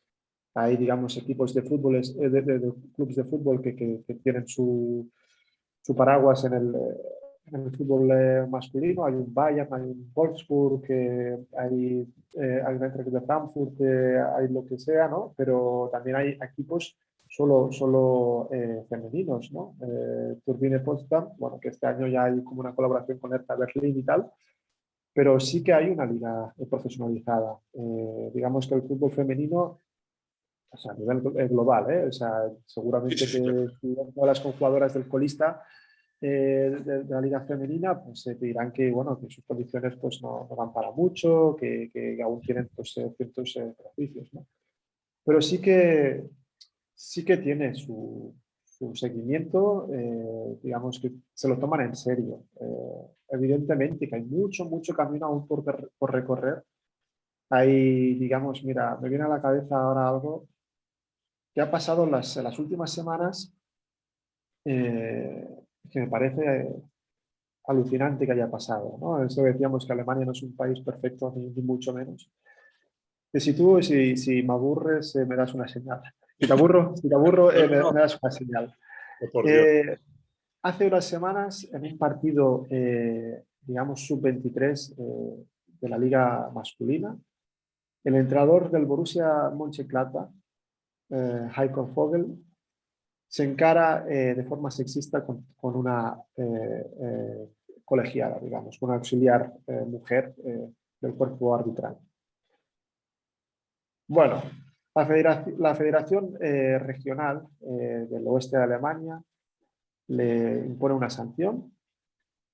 digamos, equipos de fútbol, de clubes de fútbol que tienen su paraguas en el fútbol masculino. Hay un Bayern, hay un Wolfsburg, hay un Eintracht de Frankfurt, hay lo que sea, ¿no? Pero también hay equipos solo femeninos, ¿no? Turbine Potsdam, bueno, que este año ya hay como una colaboración con Hertha Berlín y tal, pero sí que hay una liga profesionalizada. Digamos que el fútbol femenino o sea, a nivel global, ¿eh? O sea, Sí, seguramente sí, sí, claro. que si ves todas las conjugadoras del colista de la liga femenina, pues te dirán que, bueno, que sus condiciones pues no van para mucho, que aún tienen pues, ciertos prejuicios, ¿no? Pero sí que tiene su seguimiento, digamos que se lo toman en serio. Evidentemente que hay mucho camino aún por recorrer. Hay, digamos, mira, me viene a la cabeza ahora algo que ha pasado en las últimas semanas, eh, que me parece alucinante que haya pasado, ¿no? Esto que decíamos que Alemania no es un país perfecto, ni mucho menos. Que si me aburres, me das una señal. Si te aburro, No, no, me no, das una señal. oh, por Dios. Eh, Hace unas semanas, en un partido, digamos, sub-23 de la liga masculina, el entrenador del Borussia Mönchengladbach, Heiko Vogel, se encara de forma sexista con una colegiada, digamos, con una auxiliar mujer del cuerpo arbitral. Bueno, la Federación Regional del Oeste de Alemania le impone una sanción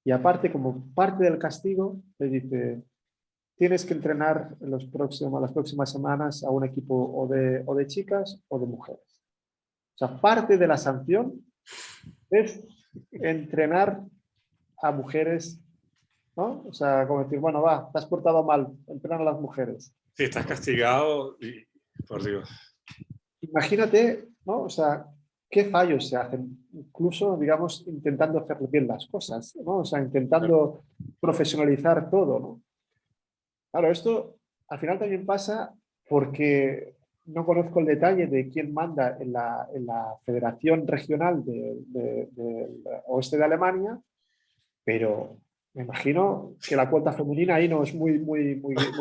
y aparte, como parte del castigo, le dice, tienes que entrenar en las próximas semanas a un equipo o de chicas o de mujeres. O sea, parte de la sanción es entrenar a mujeres, ¿no? O sea, como decir, bueno, va, te has portado mal, entrena a las mujeres. Sí, estás castigado y, por Dios. Imagínate, ¿no? O sea, qué fallos se hacen, incluso, digamos, intentando hacer bien las cosas, ¿no? O sea, intentando profesionalizar todo, ¿no? Claro, esto al final también pasa porque no conozco el detalle de quién manda en la Federación Regional del Oeste de Alemania, pero me imagino que la cuota femenina ahí no es muy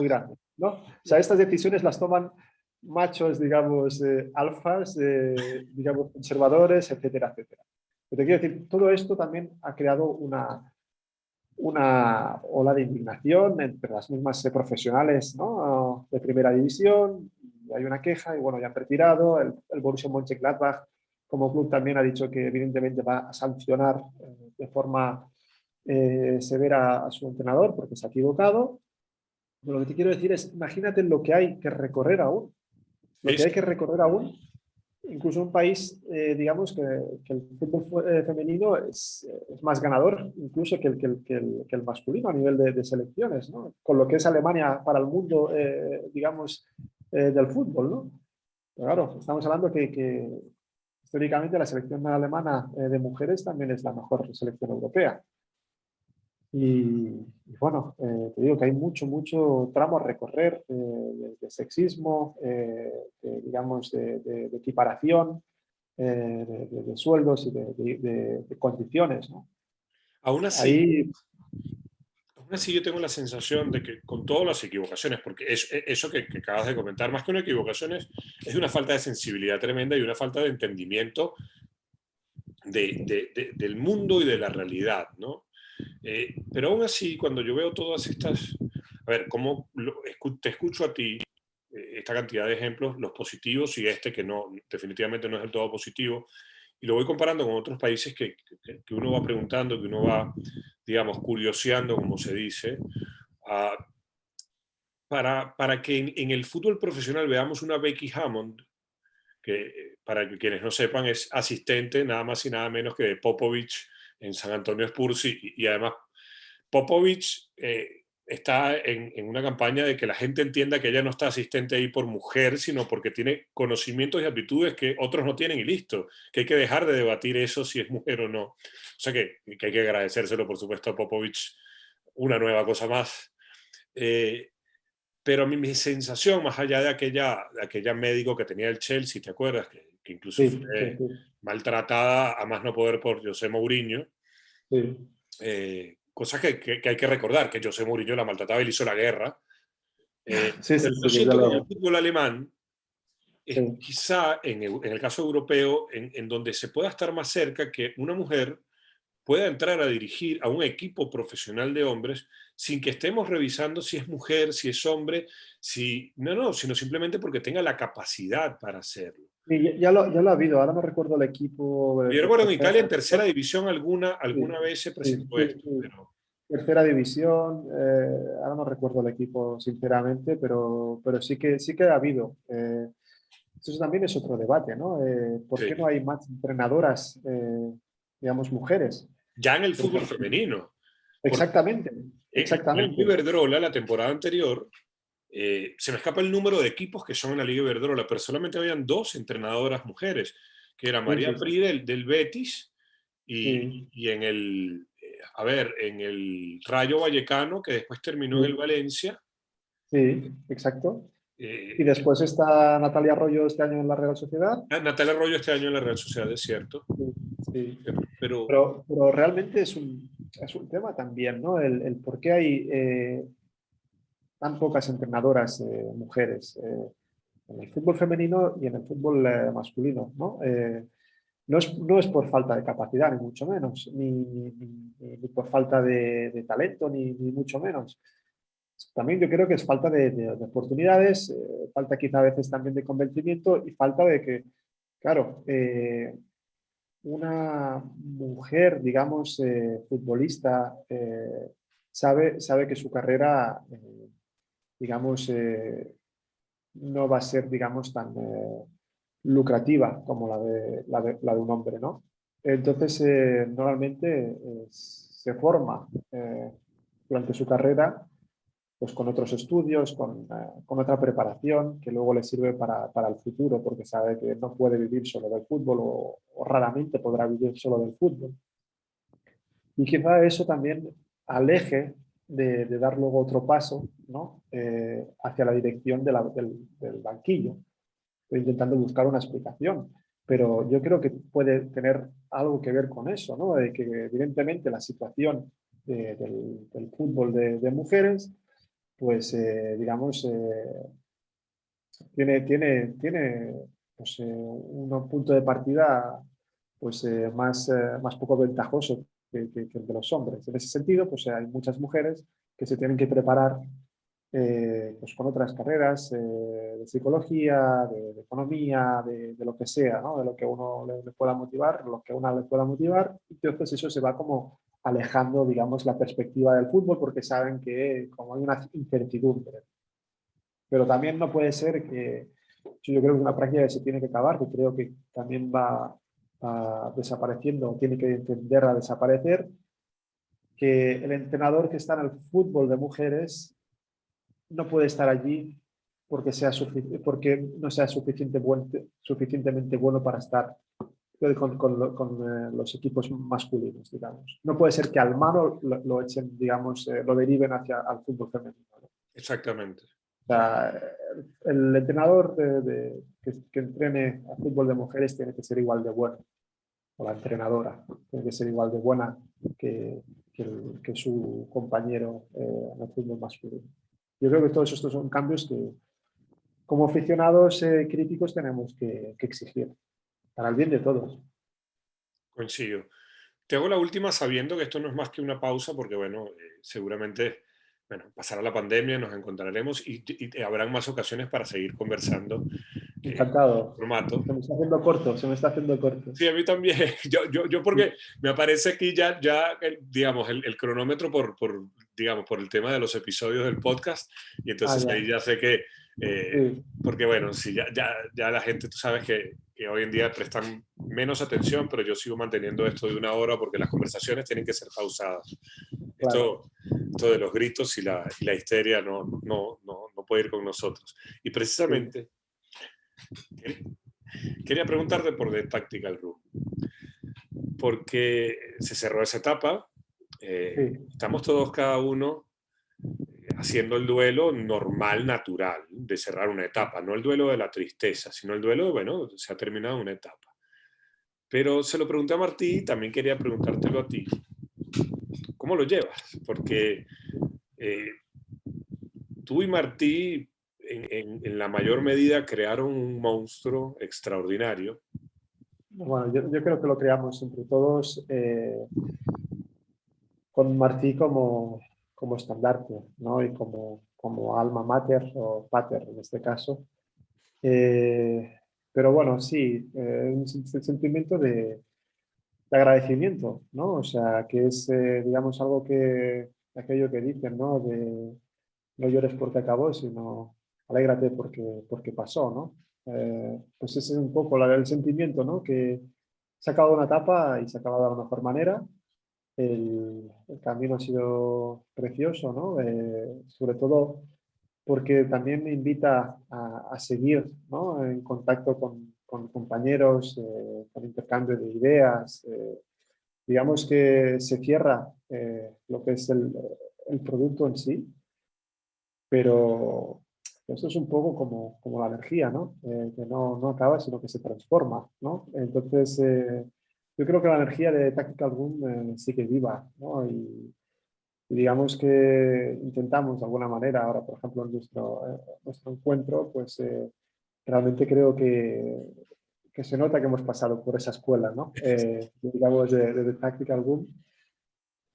grande, ¿no? O sea, estas decisiones las toman machos, digamos, alfas, digamos, conservadores, etcétera, etcétera. Pero te quiero decir, todo esto también ha creado una ola de indignación entre las mismas profesionales, ¿no? De primera división. Hay una queja y bueno, ya han retirado. El Borussia Mönchengladbach como club también ha dicho que evidentemente va a sancionar de forma severa a su entrenador porque se ha equivocado. Pero lo que te quiero decir es, imagínate lo que hay que recorrer aún. Lo Sí, que sí, hay que recorrer aún incluso un país, digamos, que el fútbol femenino es más ganador incluso que el masculino a nivel de selecciones, ¿no? Con lo que es Alemania para el mundo, digamos, del fútbol, ¿no? Pero claro, estamos hablando que históricamente la selección alemana de mujeres también es la mejor selección europea. Y bueno, te digo que hay mucho tramo a recorrer de sexismo, digamos, de equiparación, de sueldos y de condiciones, ¿no? aún así, Ahí, aún así yo tengo la sensación de que con todas las equivocaciones, porque eso que acabas de comentar, más que una equivocación, es una falta de sensibilidad tremenda y una falta de entendimiento del mundo y de la realidad, ¿no? Pero aún así, cuando yo veo todas estas, a ver, te escucho a ti, esta cantidad de ejemplos, los positivos y este que no, definitivamente no es del todo positivo, y lo voy comparando con otros países que uno va preguntando, que uno va, digamos, curioseando, como se dice, uh, para que en el fútbol profesional veamos una Becky Hammond, que para que quienes no sepan es asistente nada más y nada menos que de Popovich en San Antonio Spurs y además Popovich está en una campaña de que la gente entienda que ella no está asistente ahí por mujer, sino porque tiene conocimientos y aptitudes que otros no tienen y listo, que hay que dejar de debatir eso si es mujer o no. O sea que hay que agradecérselo, por supuesto, a Popovich, una nueva cosa más. Eh, pero mi sensación, más allá de aquella médico que tenía el Chelsea, ¿te acuerdas? Que incluso sí, sí, fue sí, maltratada a más no poder por José Mourinho. sí. Cosas que hay que recordar, que José Mourinho la maltrataba y le hizo la guerra. Sí, sí, Pero sí, yo desde siento que en el luego. fútbol alemán es Sí, quizá en el caso europeo en donde se pueda estar más cerca que una mujer pueda entrar a dirigir a un equipo profesional de hombres sin que estemos revisando si es mujer, si es hombre, sino simplemente porque tenga la capacidad para hacerlo. Y ya lo ha habido, ahora no recuerdo el equipo Yo de recuerdo en tercera Italia, en tercera división. división, alguna Sí, vez se sí, presentó sí, esto, sí. pero Tercera división, ahora no recuerdo el equipo sinceramente, pero sí que ha habido. Eso también es otro debate, ¿no? ¿Por qué no sí. hay más entrenadoras, digamos, mujeres? Ya en el fútbol Porque, femenino, porque exactamente, en la Liga exactamente. Iberdrola, la temporada anterior, se me escapa el número de equipos que son en la Liga Iberdrola, pero solamente habían 2 entrenadoras mujeres, que era Sí, María sí, sí. Pri del Betis Sí, y en el Rayo Vallecano, que después terminó en el sí, Valencia. sí, exacto. Y eh, después está Natalia Arroyo este año en la Real Sociedad. Natalia Arroyo este año en la Real Sociedad, es cierto, Sí, sí. pero Pero realmente es un tema también, ¿no? El por qué hay tan pocas entrenadoras mujeres en el fútbol femenino y en el fútbol masculino, ¿no? No es por falta de capacidad, ni mucho menos, ni por falta de talento, ni mucho menos. También yo creo que es falta de oportunidades, falta quizá a veces también de convencimiento y falta de que, claro, una mujer, digamos, futbolista, sabe que su carrera, digamos, no va a ser, digamos, tan lucrativa como la de un hombre, ¿no? Entonces, normalmente se forma durante su carrera pues con otros estudios, con otra preparación que luego le sirve para el futuro, porque sabe que no puede vivir solo del fútbol o raramente podrá vivir solo del fútbol. Y quizá eso también aleje de dar luego otro paso, ¿no? Hacia la dirección del banquillo, intentando buscar una explicación. Pero yo creo que puede tener algo que ver con eso, ¿no? De que evidentemente la situación del fútbol de mujeres pues digamos, tiene pues, un punto de partida pues, más poco ventajoso que el de los hombres. En ese sentido, pues hay muchas mujeres que se tienen que preparar pues, con otras carreras de psicología, de economía, de lo que sea, ¿no? De lo que uno le pueda motivar, lo que una le pueda motivar. Y entonces eso se va como alejando, digamos, la perspectiva del fútbol porque saben que como hay una incertidumbre. Pero también no puede ser que, yo creo que es una práctica que se tiene que acabar, que creo que también va desapareciendo, tiene que tender a desaparecer, que el entrenador que está en el fútbol de mujeres no puede estar allí porque no sea suficientemente bueno para estar con los equipos masculinos, digamos. No puede ser que al mano lo echen, digamos, lo deriven hacia al fútbol femenino, ¿no? exactamente. O sea, el entrenador que entrene a fútbol de mujeres tiene que ser igual de bueno, o la entrenadora tiene que ser igual de buena que su compañero en el fútbol masculino. Yo creo que todos estos son cambios que como aficionados críticos tenemos que exigir para el bien de todos. Coincido. Te hago la última sabiendo que esto no es más que una pausa, porque bueno, seguramente, bueno, pasará la pandemia, nos encontraremos y habrán más ocasiones para seguir conversando Encantado. formato. Se me está haciendo corto, se me está haciendo corto. Sí, a mí también. Yo porque me aparece aquí ya digamos, el cronómetro digamos, por el tema de los episodios del podcast. Y Ah, entonces ya. ahí ya sé que, Sí, porque bueno, sí, ya la gente, tú sabes que hoy en día prestan menos atención, pero yo sigo manteniendo esto de 1 hora porque las conversaciones tienen que ser pausadas. claro. Esto de los gritos y la histeria no puede ir con nosotros. Y Sí, precisamente quería preguntarte por The Tactical Room, porque se cerró esa etapa, sí, estamos todos cada uno haciendo el duelo normal, natural, de cerrar una etapa, no el duelo de la tristeza, sino el duelo de, bueno, se ha terminado una etapa. Pero se lo pregunté a Martí y también quería preguntártelo a ti. ¿Cómo lo llevas? Porque eh, tú y Martí en la mayor medida crearon un monstruo extraordinario Bueno, yo creo que lo creamos entre todos con Martí como estandarte, ¿no? Y como alma mater o pater en este caso. Eh, pero bueno, sí, el sentimiento de agradecimiento, ¿no? O sea, que es, digamos, algo aquello que dicen, ¿no? De no llores porque acabó, sino alégrate porque pasó, ¿no? Pues ese es un poco el sentimiento, ¿no? Que se ha acabado una etapa y se ha acabado de la mejor manera. El camino ha sido precioso, ¿no? Sobre todo porque también me invita a seguir, ¿no? En contacto con compañeros, con intercambio de ideas. Digamos que se cierra lo que es el producto en sí, pero esto es un poco como la energía, ¿no? Que no acaba, sino que se transforma, ¿no? Entonces, yo creo que la energía de Tactical Boom sigue viva, ¿no? Y digamos que intentamos de alguna manera, ahora por ejemplo en nuestro encuentro, pues realmente creo que se nota que hemos pasado por esa escuela, ¿no? Digamos de Tactical Boom.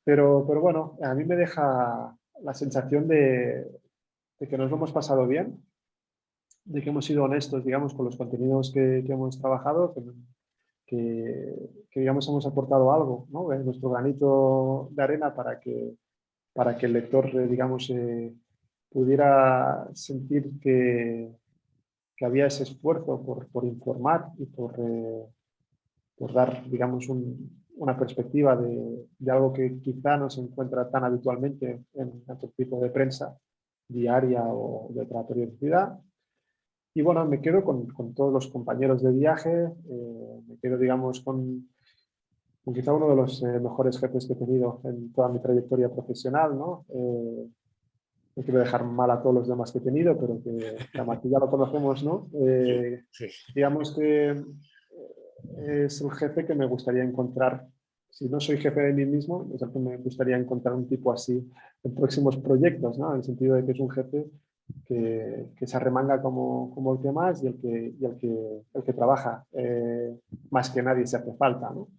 Pero bueno, a mí me deja la sensación de que nos lo hemos pasado bien, de que hemos sido honestos, digamos, con los contenidos que hemos trabajado, que, digamos, hemos aportado algo, ¿no? Nuestro granito de arena para que el lector, digamos, pudiera sentir que había ese esfuerzo por informar y por dar, digamos, una perspectiva de algo que quizá no se encuentra tan habitualmente en otro tipo de prensa diaria o de otra periodicidad. Y bueno, me quedo con todos los compañeros de viaje, me quedo, digamos, con quizá uno de los mejores jefes que he tenido en toda mi trayectoria profesional, ¿no? No quiero dejar mal a todos los demás que he tenido, pero que la Martí ya lo conocemos, ¿no? Sí, sí. Digamos que es el jefe que me gustaría encontrar. Si no soy jefe de mí mismo, es el que me gustaría encontrar un tipo así en próximos proyectos, ¿no? En el sentido de que es un jefe que se arremanga como el que más y el que trabaja más que nadie si hace falta, ¿no?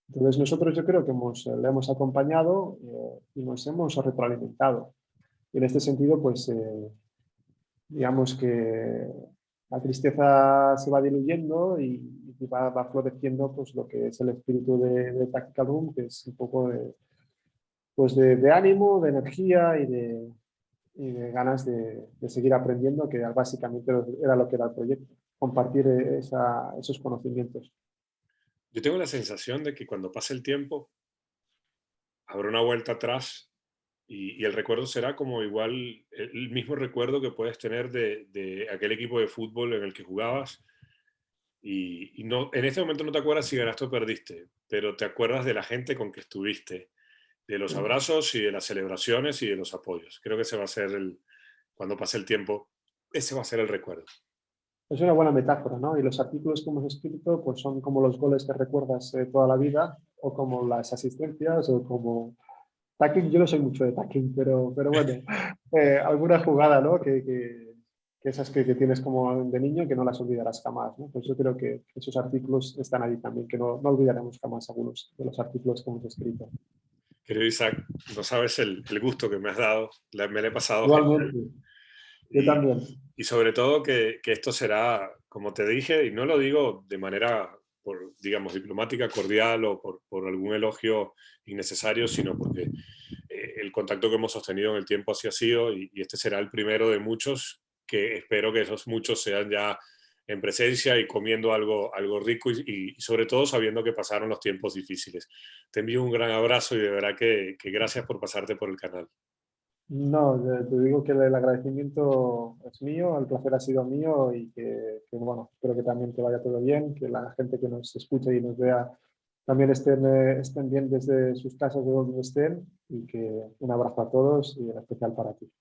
Entonces nosotros yo creo que le hemos acompañado y nos hemos retroalimentado. Y en este sentido, pues digamos que la tristeza se va diluyendo y va floreciendo pues, lo que es el espíritu de Tactical Room, que es un poco pues de ánimo, de energía y de ganas de seguir aprendiendo, que básicamente era lo que era el proyecto, compartir esos conocimientos. Yo tengo la sensación de que cuando pase el tiempo, habrá una vuelta atrás y el recuerdo será como igual el mismo recuerdo que puedes tener de aquel equipo de fútbol en el que jugabas y no, en este momento no te acuerdas si ganaste o perdiste, pero te acuerdas de la gente con que estuviste, de los abrazos y de las celebraciones y de los apoyos. Creo que ese va a ser cuando pase el tiempo, ese va a ser el recuerdo. Es una buena metáfora, ¿no? Y los artículos que hemos escrito pues son como los goles que recuerdas toda la vida, o como las asistencias, o como tacking. Yo no soy mucho de tacking, pero bueno, alguna jugada, ¿no? Que esas que tienes como de niño que no las olvidarás jamás, ¿no? Pues yo creo que esos artículos están ahí también, que no olvidaremos jamás algunos de los artículos que hemos escrito. Querido Isaac, no sabes el gusto que me has dado, me lo he pasado genial. Igualmente, yo Y, también. y sobre todo que esto será, como te dije, y no lo digo de manera, digamos, diplomática, cordial o por algún elogio innecesario, sino porque el contacto que hemos sostenido en el tiempo así ha sido y este será el primero de muchos que espero que esos muchos sean ya en presencia y comiendo algo rico y sobre todo sabiendo que pasaron los tiempos difíciles. Te envío un gran abrazo y de verdad que gracias por pasarte por el canal. No, te digo que el agradecimiento es mío, el placer ha sido mío y bueno, espero que también te vaya todo bien, que la gente que nos escuche y nos vea también estén bien desde sus casas de donde estén y que un abrazo a todos y en especial para ti.